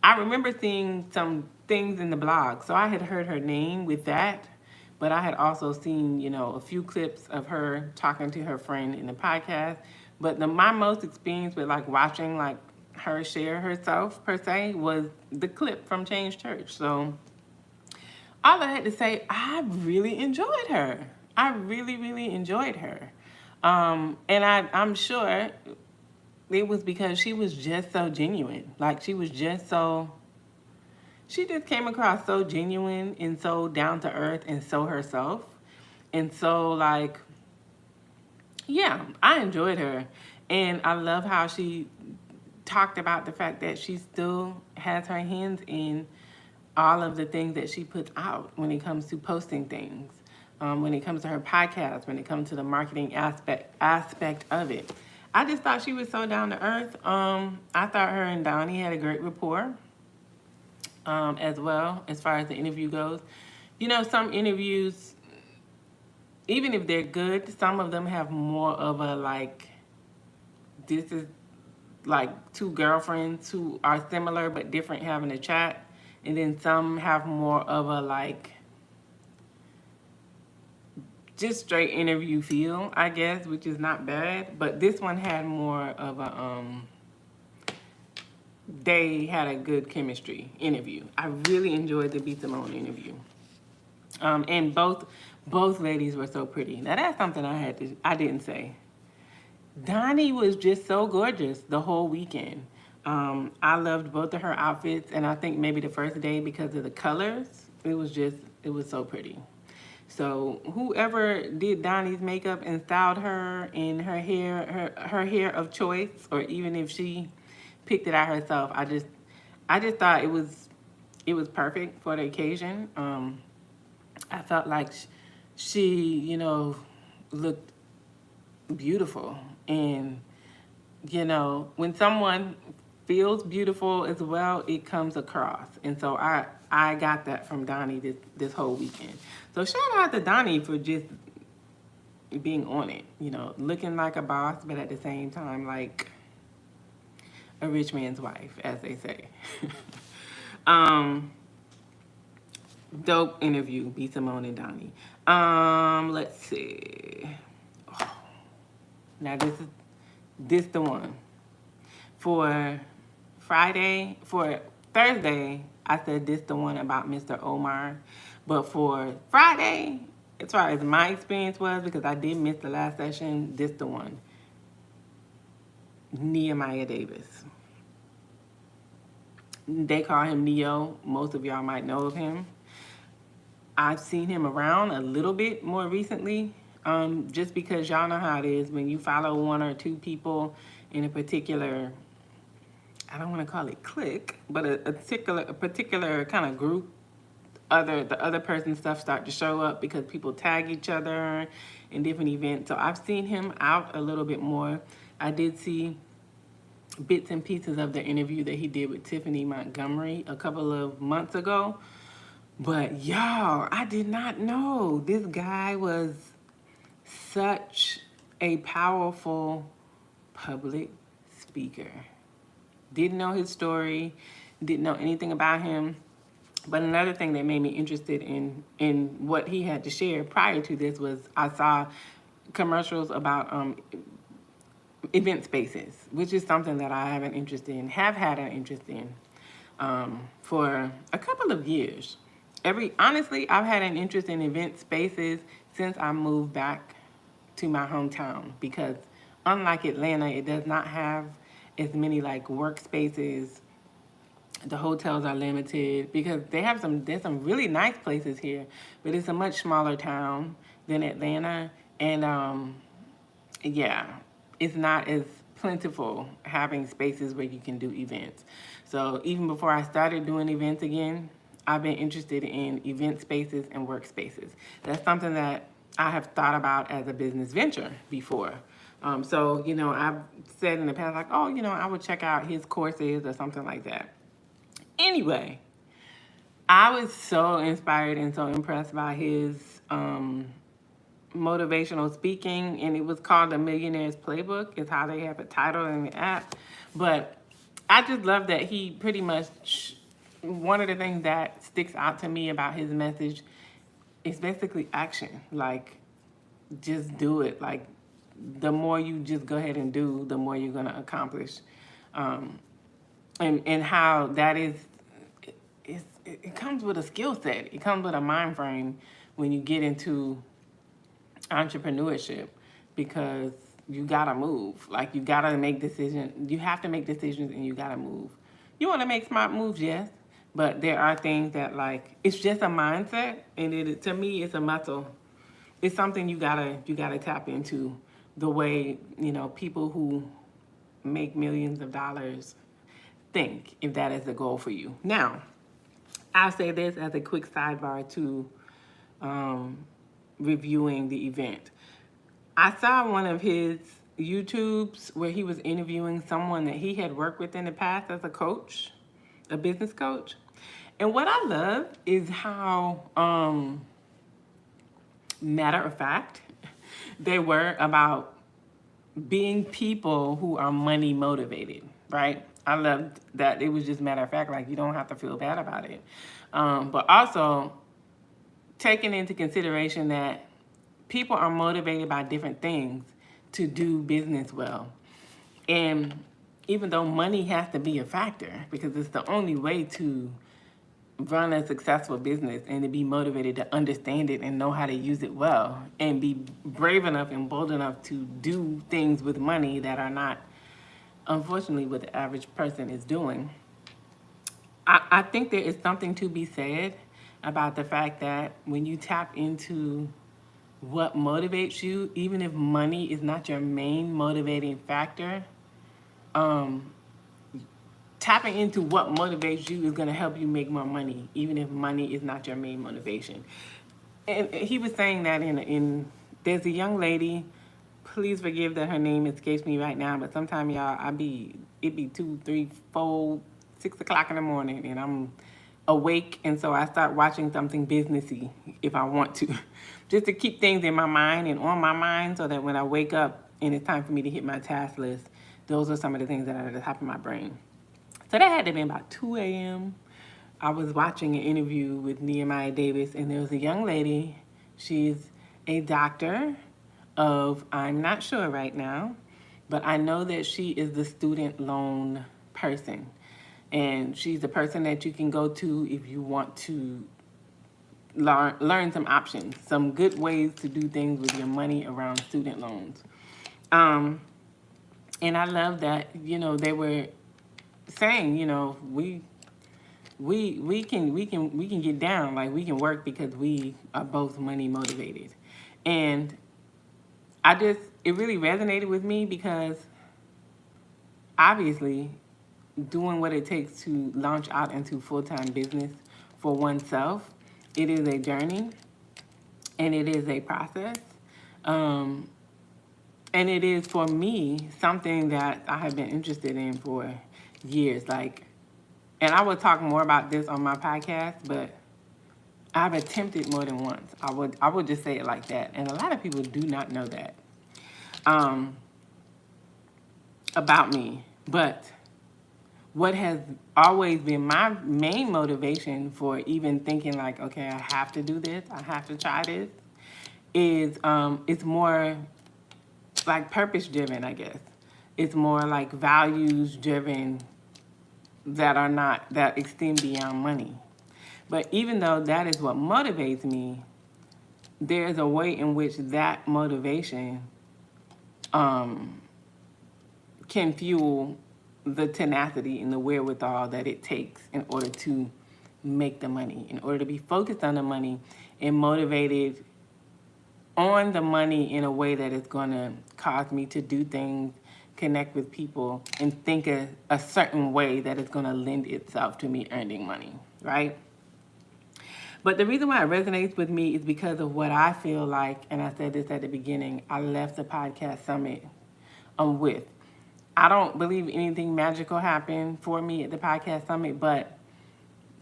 I remember seeing some things in the blog. So I had heard her name with that. But I had also seen, a few clips of her talking to her friend in the podcast. But my most experience with like watching like her share herself per se was the clip from Change Church. So all I had to say, I really enjoyed her. I really, really enjoyed her. And I'm sure it was because she was just so genuine. Like she just came across so genuine and so down to earth and so herself. And so I enjoyed her. And I love how she talked about the fact that she still has her hands in all of the things that she puts out when it comes to posting things, when it comes to her podcast, when it comes to the marketing aspect of it. I just thought she was so down to earth. I thought her and Donnie had a great rapport. As well, as far as the interview goes. Some interviews, even if they're good, some of them have more of a this is like two girlfriends who are similar but different having a chat. And then some have more of a just straight interview feel, I guess, which is not bad. But this one had more of they had a good chemistry interview. I really enjoyed the B. Simone interview. And both ladies were so pretty. Now that's something I didn't say. Donnie was just so gorgeous the whole weekend. I loved both of her outfits, and I think maybe the first day because of the colors, it was so pretty. So whoever did Donnie's makeup and styled her in her hair of choice, or even if she picked it out herself, I just thought it was perfect for the occasion. I felt like she, looked beautiful. And, when someone feels beautiful as well, it comes across. And so I got that from Donnie this whole weekend. So shout out to Donnie for just being on it, looking like a boss, but at the same time, like a rich man's wife, as they say. Dope interview, B. Simone and Donnie. Let's see. Oh, now this the one. For Thursday, I said this the one about Mr. Omar. But for Friday, as far as my experience was, because I did miss the last session, this the one. Nehemiah Davis. They call him Neo. Most of y'all might know of him. I've seen him around a little bit more recently. just because y'all know how it is when you follow one or two people in a particular, I don't want to call it clique, but a particular kind of group, the other person's stuff start to show up because people tag each other in different events. So I've seen him out a little bit more. I did see bits and pieces of the interview that he did with Tiffany Montgomery a couple of months ago. But y'all, I did not know this guy was such a powerful public speaker. Didn't know his story, didn't know anything about him. But another thing that made me interested in what he had to share prior to this was I saw commercials about event spaces, which is something that I have an interest in, have had an interest in for a couple of years. Honestly, I've had an interest in event spaces since I moved back to my hometown, because unlike Atlanta, it does not have as many like workspaces. The hotels are limited because there's some really nice places here, but it's a much smaller town than Atlanta, and yeah, it's not as plentiful having spaces where you can do events. So even before I started doing events again, I've been interested in event spaces and workspaces. That's something that I have thought about as a business venture before. So, I've said in the past, like, oh, I would check out his courses or something like that. Anyway, I was so inspired and so impressed by his motivational speaking, and it was called The Millionaire's Playbook, is how they have it titled in the app. But I just love that he pretty much, one of the things that sticks out to me about his message is basically action. Like, just do it. Like, the more you just go ahead and do, the more you're going to accomplish. And how that it comes with a skill set. It comes with a mind frame when you get into entrepreneurship, because you gotta move. Like, you gotta make decisions. You have to make decisions, and you gotta move. You want to make smart moves, yes, but there are things that, like, it's just a mindset, and to me, it's a muscle. It's something you gotta tap into. The way people who make millions of dollars think, if that is the goal for you. Now, I'll say this as a quick sidebar to reviewing the event. I saw one of his YouTubes where he was interviewing someone that he had worked with in the past as a coach, a business coach. And what I love is how matter of fact they were about being people who are money motivated, right? I loved that it was just matter of fact, like, you don't have to feel bad about it. But also taking into consideration that people are motivated by different things to do business well. And even though money has to be a factor, because it's the only way to run a successful business and to be motivated to understand it and know how to use it well and be brave enough and bold enough to do things with money that are not, unfortunately, what the average person is doing. I think there is something to be said about the fact that when you tap into what motivates you, even if money is not your main motivating factor, tapping into what motivates you is going to help you make more money, even if money is not your main motivation. And he was saying that there's a young lady, please forgive that her name escapes me right now, but sometime, y'all, it be 2, 3, 4, 6 o'clock in the morning, and I'm awake, and so I start watching something businessy if I want to, just to keep things in my mind and on my mind, so that when I wake up and it's time for me to hit my task list, those are some of the things that are at the top of my brain. So that had to be about 2 a.m. I was watching an interview with Nehemiah Davis, and there was a young lady. She's a doctor of, I'm not sure right now, but I know that she is the student loan person. And she's the person that you can go to if you want to learn some options, some good ways to do things with your money around student loans. And I love that, they were saying, we can get down, like, we can work because we are both money motivated. And it really resonated with me because obviously doing what it takes to launch out into full-time business for oneself, it is a journey and it is a process. Um, and it is, for me, something that I have been interested in for years. Like, and I will talk more about this on my podcast, but I've attempted more than once. I would just say it like that. And a lot of people do not know that about me. But what has always been my main motivation for even thinking like, okay, I have to do this, I have to try this, is it's more like purpose driven, I guess. It's more like values driven that extend beyond money. But even though that is what motivates me, there's a way in which that motivation can fuel the tenacity and the wherewithal that it takes in order to make the money, in order to be focused on the money and motivated on the money in a way that is going to cause me to do things, connect with people, and think a certain way that is going to lend itself to me earning money, right? But the reason why it resonates with me is because of what I feel like, and I said this at the beginning, I left the podcast summit with. I don't believe anything magical happened for me at the podcast summit, but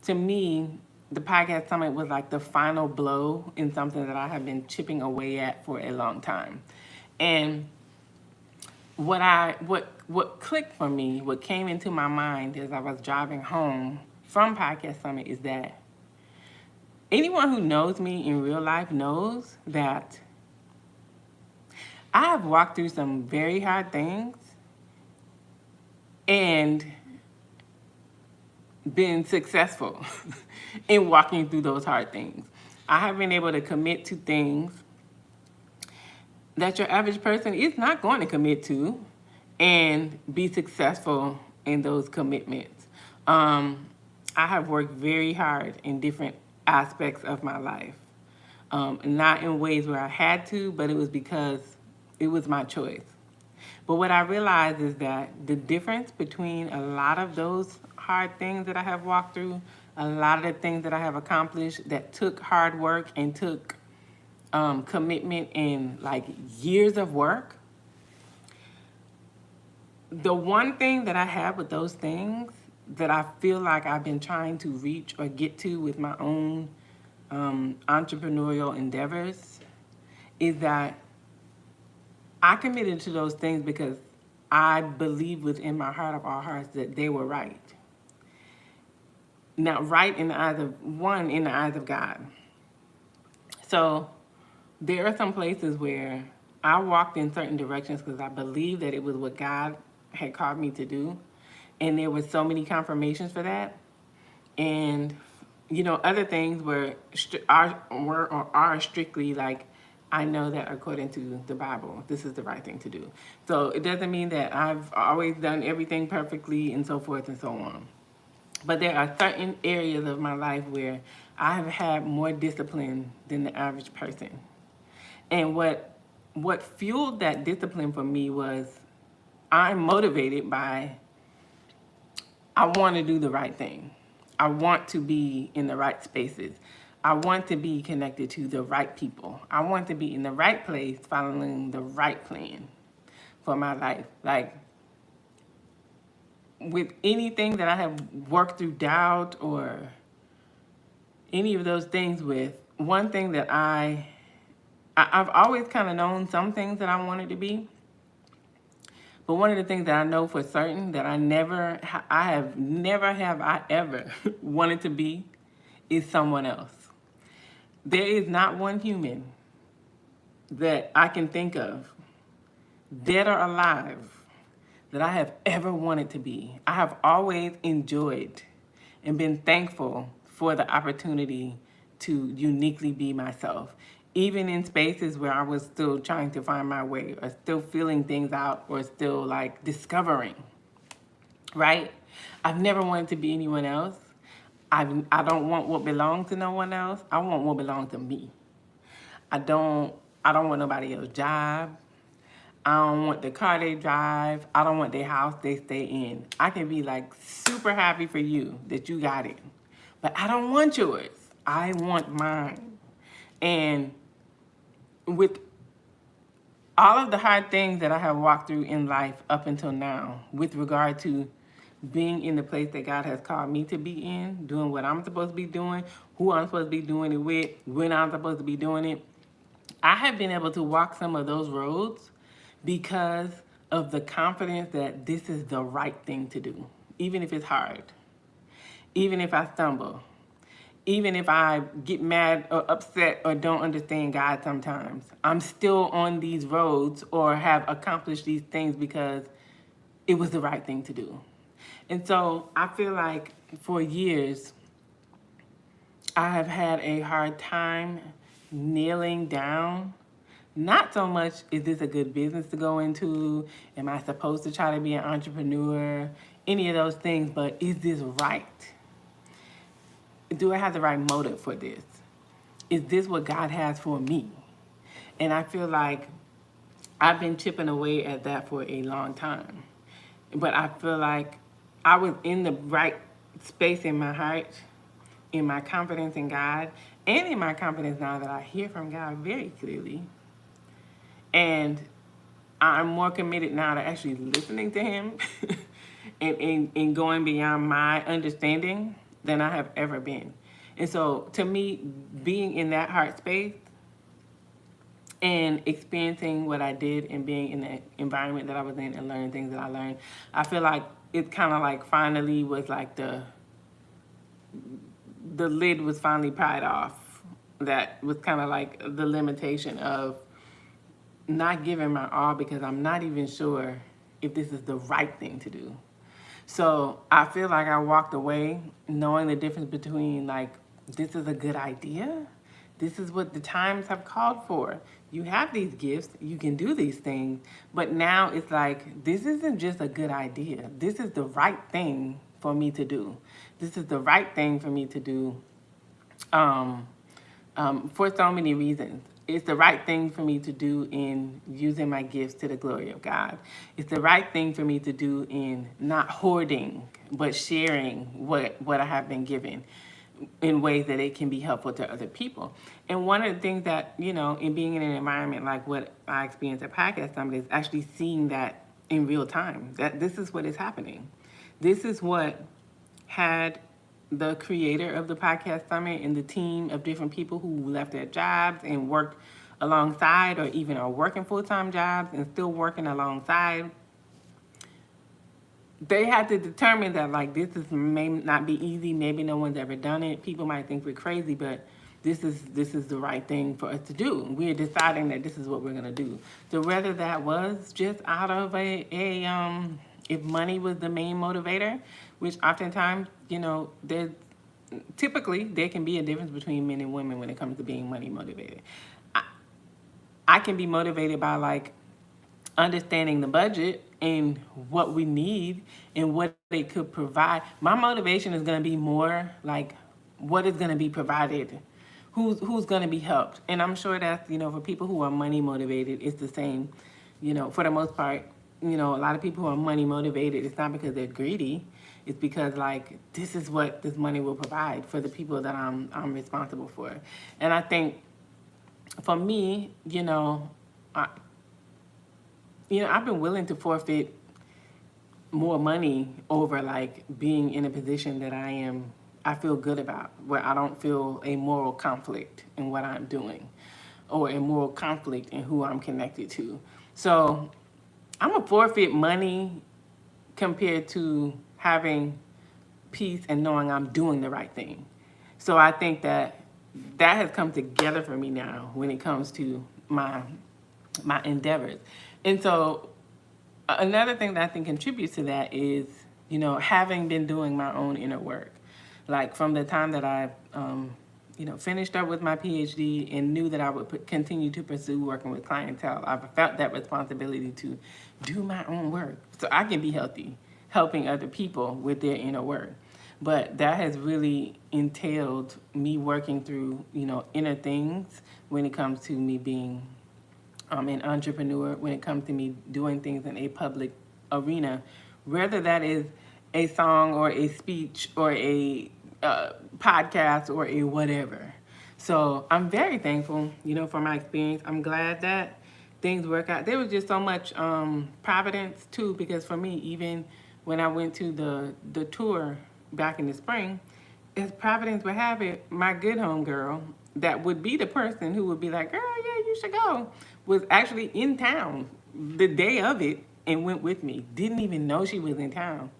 to me, the podcast summit was like the final blow in something that I have been chipping away at for a long time. And what clicked for me, what came into my mind as I was driving home from podcast summit is that anyone who knows me in real life knows that I have walked through some very hard things and been successful in walking through those hard things. I have been able to commit to things that your average person is not going to commit to and be successful in those commitments. I have worked very hard in different aspects of my life. Not in ways where I had to, but it was because it was my choice. But what I realized is that the difference between a lot of those hard things that I have walked through, a lot of the things that I have accomplished that took hard work and took commitment and like years of work, the one thing that I have with those things that I feel like I've been trying to reach or get to with my own entrepreneurial endeavors is that I committed to those things because I believe within my heart of all hearts that they were right. Now, right in the eyes of God. So there are some places where I walked in certain directions because I believed that it was what God had called me to do. And there were so many confirmations for that. And, other things are strictly like, I know that according to the Bible, this is the right thing to do. So it doesn't mean that I've always done everything perfectly and so forth and so on. But there are certain areas of my life where I have had more discipline than the average person. And what fueled that discipline for me was I'm motivated by I want to do the right thing. I want to be in the right spaces. I want to be connected to the right people. I want to be in the right place following the right plan for my life. Like, with anything that I have worked through doubt or any of those things with, one thing that I've always kind of known some things that I wanted to be. But one of the things that I know for certain that I have never ever wanted to be is someone else. There is not one human that I can think of, dead or alive, that I have ever wanted to be. I have always enjoyed and been thankful for the opportunity to uniquely be myself, even in spaces where I was still trying to find my way or still feeling things out or still like discovering, right? I've never wanted to be anyone else. I don't want what belongs to no one else. I want what belongs to me. I don't want nobody else's job. I don't want the car they drive. I don't want their house they stay in. I can be like super happy for you that you got it. But I don't want yours. I want mine. And with all of the hard things that I have walked through in life up until now, with regard to being in the place that God has called me to be in, doing what I'm supposed to be doing, who I'm supposed to be doing it with, when I'm supposed to be doing it, I have been able to walk some of those roads because of the confidence that this is the right thing to do, even if it's hard, even if I stumble, even if I get mad or upset or don't understand God sometimes. I'm still on these roads or have accomplished these things because it was the right thing to do. And so I feel like for years, I have had a hard time nailing down. Not so much, is this a good business to go into? Am I supposed to try to be an entrepreneur? Any of those things, but is this right? Do I have the right motive for this? Is this what God has for me? And I feel like I've been chipping away at that for a long time. But I feel like I was in the right space in my heart, in my confidence in God, and in my confidence now that I hear from God very clearly. And I'm more committed now to actually listening to him and going beyond my understanding than I have ever been. And so to me, being in that heart space and experiencing what I did and being in the environment that I was in and learning things that I learned, I feel like it kind of like finally was like the lid was finally pried off. That was kind of like the limitation of not giving my all because I'm not even sure if this is the right thing to do. So I feel like I walked away knowing the difference between like, this is a good idea. This is what the times have called for. You have these gifts, you can do these things, but now it's like, this isn't just a good idea. This is the right thing for me to do. This is the right thing for me to do for so many reasons. It's the right thing for me to do in using my gifts to the glory of God. It's the right thing for me to do in not hoarding, but sharing what I have been given in ways that it can be helpful to other people. And one of the things that, you know, in being in an environment like what I experienced at Podcast Summit is actually seeing that in real time, that this is what is happening. This is what had the creator of the Podcast Summit and the team of different people who left their jobs and worked alongside or even are working full-time jobs and still working alongside. They had to determine that like this is may not be easy, maybe no one's ever done it. People might think we're crazy, but this is the right thing for us to do. We're deciding that this is what we're gonna do. So whether that was just out of if money was the main motivator, which oftentimes, you know, typically there can be a difference between men and women when it comes to being money motivated. I can be motivated by like understanding the budget and what we need and what they could provide. My motivation is going to be more like what is going to be provided, who's going to be helped. And I'm sure that's, you know, for people who are money motivated, it's the same, you know, for the most part. You know, a lot of people who are money motivated, it's not because they're greedy. It's because like this is what this money will provide for the people that I'm responsible for. And I think for me, I've been willing to forfeit more money over like being in a position that I feel good about, where I don't feel a moral conflict in what I'm doing or a moral conflict in who I'm connected to. So I'm gonna forfeit money compared to having peace and knowing I'm doing the right thing. So I think that has come together for me now when it comes to my endeavors. And so another thing that I think contributes to that is, you know, having been doing my own inner work. Like from the time that I, finished up with my PhD and knew that I would continue to pursue working with clientele, I've felt that responsibility to do my own work so I can be healthy, helping other people with their inner work. But that has really entailed me working through, you know, inner things when it comes to me being an entrepreneur when it comes to me doing things in a public arena, whether that is a song or a speech or a podcast or a whatever. So I'm very thankful, for my experience. I'm glad that things work out. There was just so much providence too, because for me, even when I went to the tour back in the spring, as Providence would have it, my good home girl, that would be the person who would be like, girl, yeah, you should go, was actually in town the day of it and went with me. Didn't even know she was in town.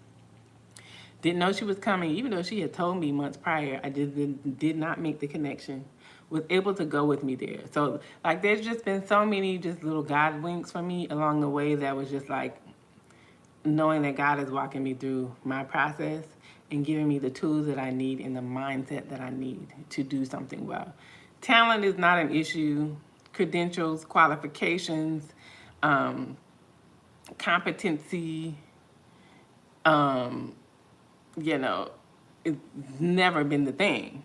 Didn't know she was coming, even though she had told me months prior. I just did not make the connection. Was able to go with me there. So, like, there's just been so many just little God winks for me along the way that was just like knowing that God is walking me through my process and giving me the tools that I need and the mindset that I need to do something well. Talent is not an issue. Credentials, qualifications, competency, it's never been the thing.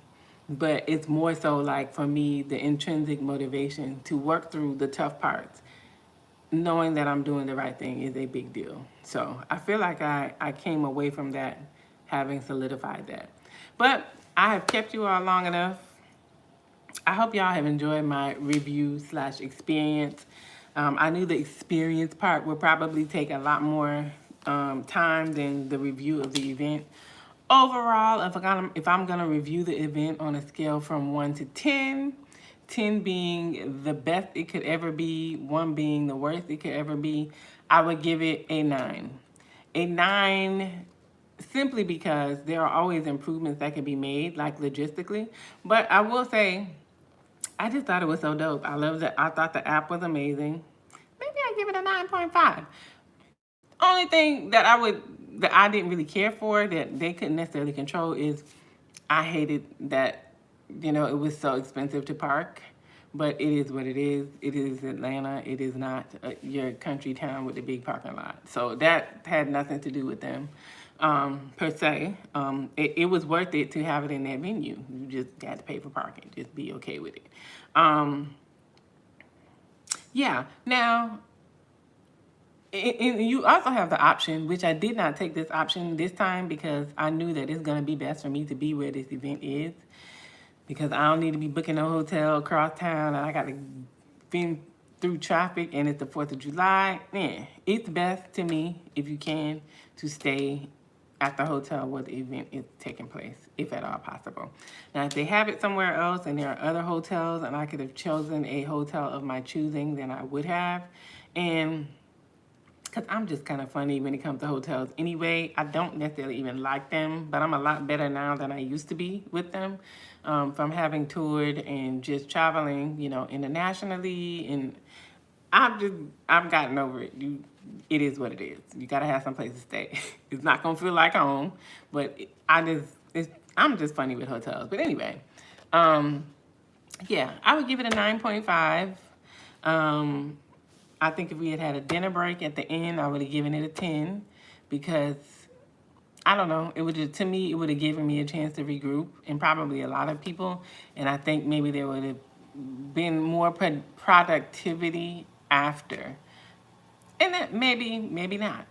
But it's more so like, for me, the intrinsic motivation to work through the tough parts, knowing that I'm doing the right thing, is a big deal. So I feel like I came away from that having solidified that. But I have kept you all long enough. I hope y'all have enjoyed my review/experience. I knew the experience part would probably take a lot more time than the review of the event. Overall, if I'm gonna review the event on a scale from 1 to 10, 10 being the best it could ever be, 1 being the worst it could ever be, I would give it a 9. A 9 simply because there are always improvements that can be made, like logistically. But I will say, I just thought it was so dope. I thought the app was amazing. Maybe I give it a 9.5. Only thing that I didn't really care for, that they couldn't necessarily control, is I hated that, it was so expensive to park. But it is what it is. It is Atlanta. It is not your country town with a big parking lot. So that had nothing to do with them, per se. It was worth it to have it in that venue. You just had to pay for parking. Just be okay with it. Yeah. Now, and you also have the option, which I did not take this option this time because I knew that it's going to be best for me to be where this event is, because I don't need to be booking a hotel across town and I got to been through traffic and it's the 4th of July. Man, it's best to me, if you can, to stay at the hotel where the event is taking place, if at all possible. Now, if they have it somewhere else and there are other hotels and I could have chosen a hotel of my choosing, then I would have. And because I'm just kind of funny when it comes to hotels anyway. I don't necessarily even like them, but I'm a lot better now than I used to be with them, from having toured and just traveling, internationally. And I've gotten over it. It is what it is. You got to have some place to stay. It's not going to feel like home, but I'm just funny with hotels. But anyway, yeah, I would give it a 9.5. I think if we had a dinner break at the end, I would have given it a 10, because I don't know, to me, it would have given me a chance to regroup, and probably a lot of people. And I think maybe there would have been more productivity after. And that maybe not.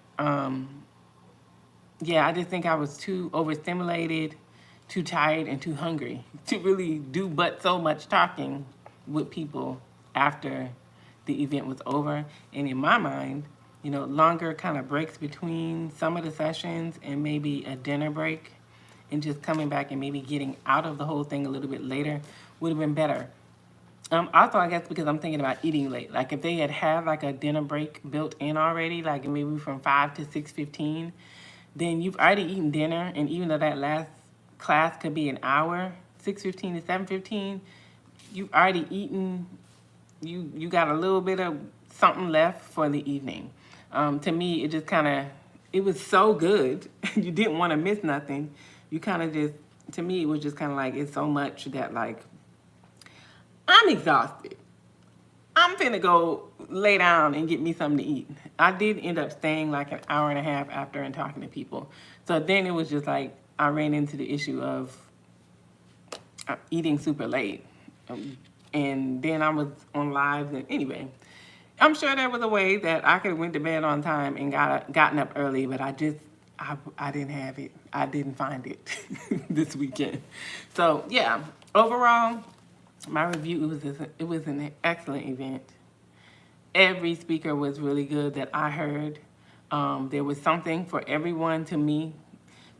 Yeah, I just think I was too overstimulated, too tired, and too hungry to really do but so much talking with people after the event was over. And in my mind, longer kind of breaks between some of the sessions and maybe a dinner break and just coming back and maybe getting out of the whole thing a little bit later would have been better. Also, I guess because I'm thinking about eating late. Like, if they had like a dinner break built in already, like maybe from 5 to 6:15, then you've already eaten dinner. And even though that last class could be an hour, 6:15 to 7:15, you've already eaten. You got a little bit of something left for the evening. To me, it just it was so good. You didn't want to miss nothing. You to me, it was just kind of like, it's so much that, like, I'm exhausted. I'm finna go lay down and get me something to eat. I did end up staying like an hour and a half after and talking to people. So then it was just like, I ran into the issue of eating super late. And then I was on live. And anyway, I'm sure there was a way that I could have went to bed on time and gotten up early, but I didn't have it. I didn't find it this weekend. So yeah, overall, my review it was an excellent event. Every speaker was really good that I heard. There was something for everyone to me,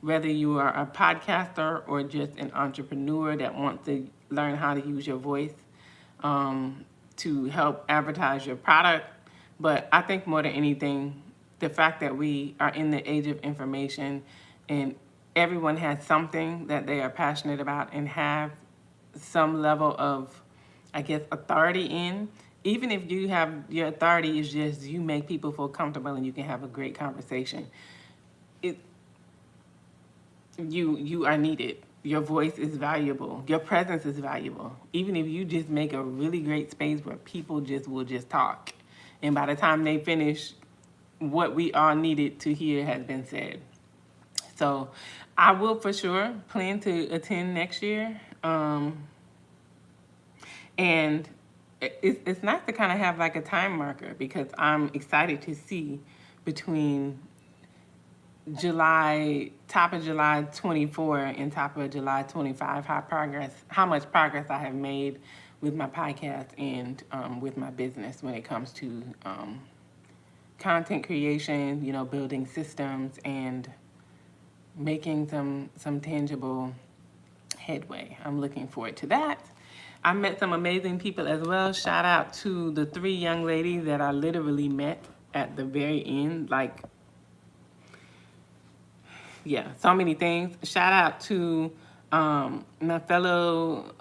whether you are a podcaster or just an entrepreneur that wants to learn how to use your voice to help advertise your product. But I think more than anything, the fact that we are in the age of information and everyone has something that they are passionate about and have some level of, I guess, authority in. Even if you have your authority is just you make people feel comfortable and you can have a great conversation. You are needed. Your voice is valuable. Your presence is valuable. Even if you just make a really great space where people will just talk. And by the time they finish, what we all needed to hear has been said. So I will for sure plan to attend next year. And it's nice to kind of have like a time marker because I'm excited to see between top of July 24 and top of July 25, how much progress I have made with my podcast and with my business when it comes to content creation, building systems and making some tangible headway. I'm looking forward to that. I met some amazing people as well. Shout out to the 3 young ladies that I literally met at the very end, so many things. Shout out to my fellow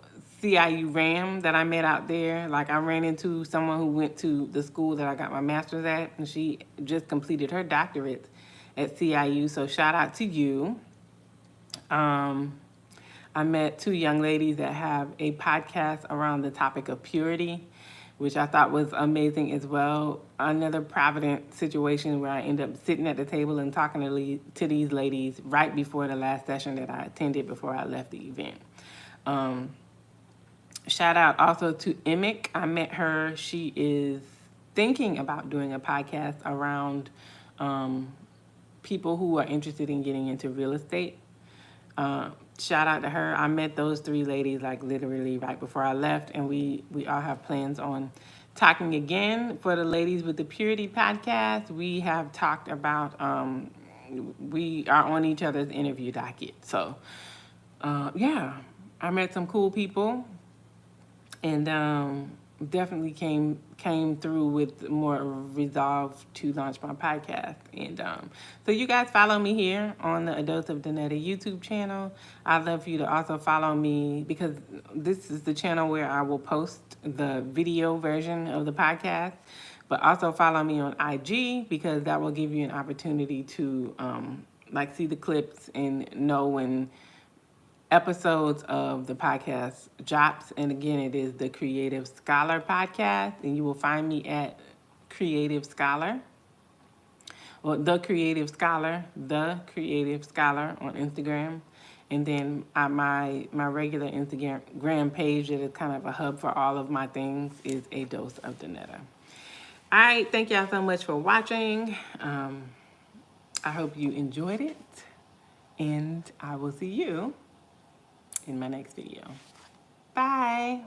CIU Ram that I met out there. Like I ran into someone who went to the school that I got my master's at, and she just completed her doctorate at CIU. So shout out to you. I met 2 young ladies that have a podcast around the topic of purity, which I thought was amazing as well. Another Provident situation where I ended up sitting at the table and talking to these ladies right before the last session that I attended before I left the event. Shout out also to Emick. I met her. She is thinking about doing a podcast around people who are interested in getting into real estate. Shout out to her. I met those 3 ladies like literally right before I left, and we all have plans on talking again. For the ladies with the Purity podcast, we have talked about we are on each other's interview docket. So I met some cool people and definitely came through with more resolve to launch my podcast. And so you guys follow me here on the Adults of Danetta YouTube channel. I'd love for you to also follow me because this is the channel where I will post the video version of the podcast. But also follow me on IG because that will give you an opportunity to see the clips and know when episodes of the podcast drops. And again, it is the Creative Scholar podcast, and you will find me at Creative Scholar, or the Creative Scholar on Instagram. And then my regular Instagram page that is kind of a hub for all of my things is A Dose of Danetta. All right, thank y'all so much for watching. I hope you enjoyed it, and I will see you in my next video. Bye.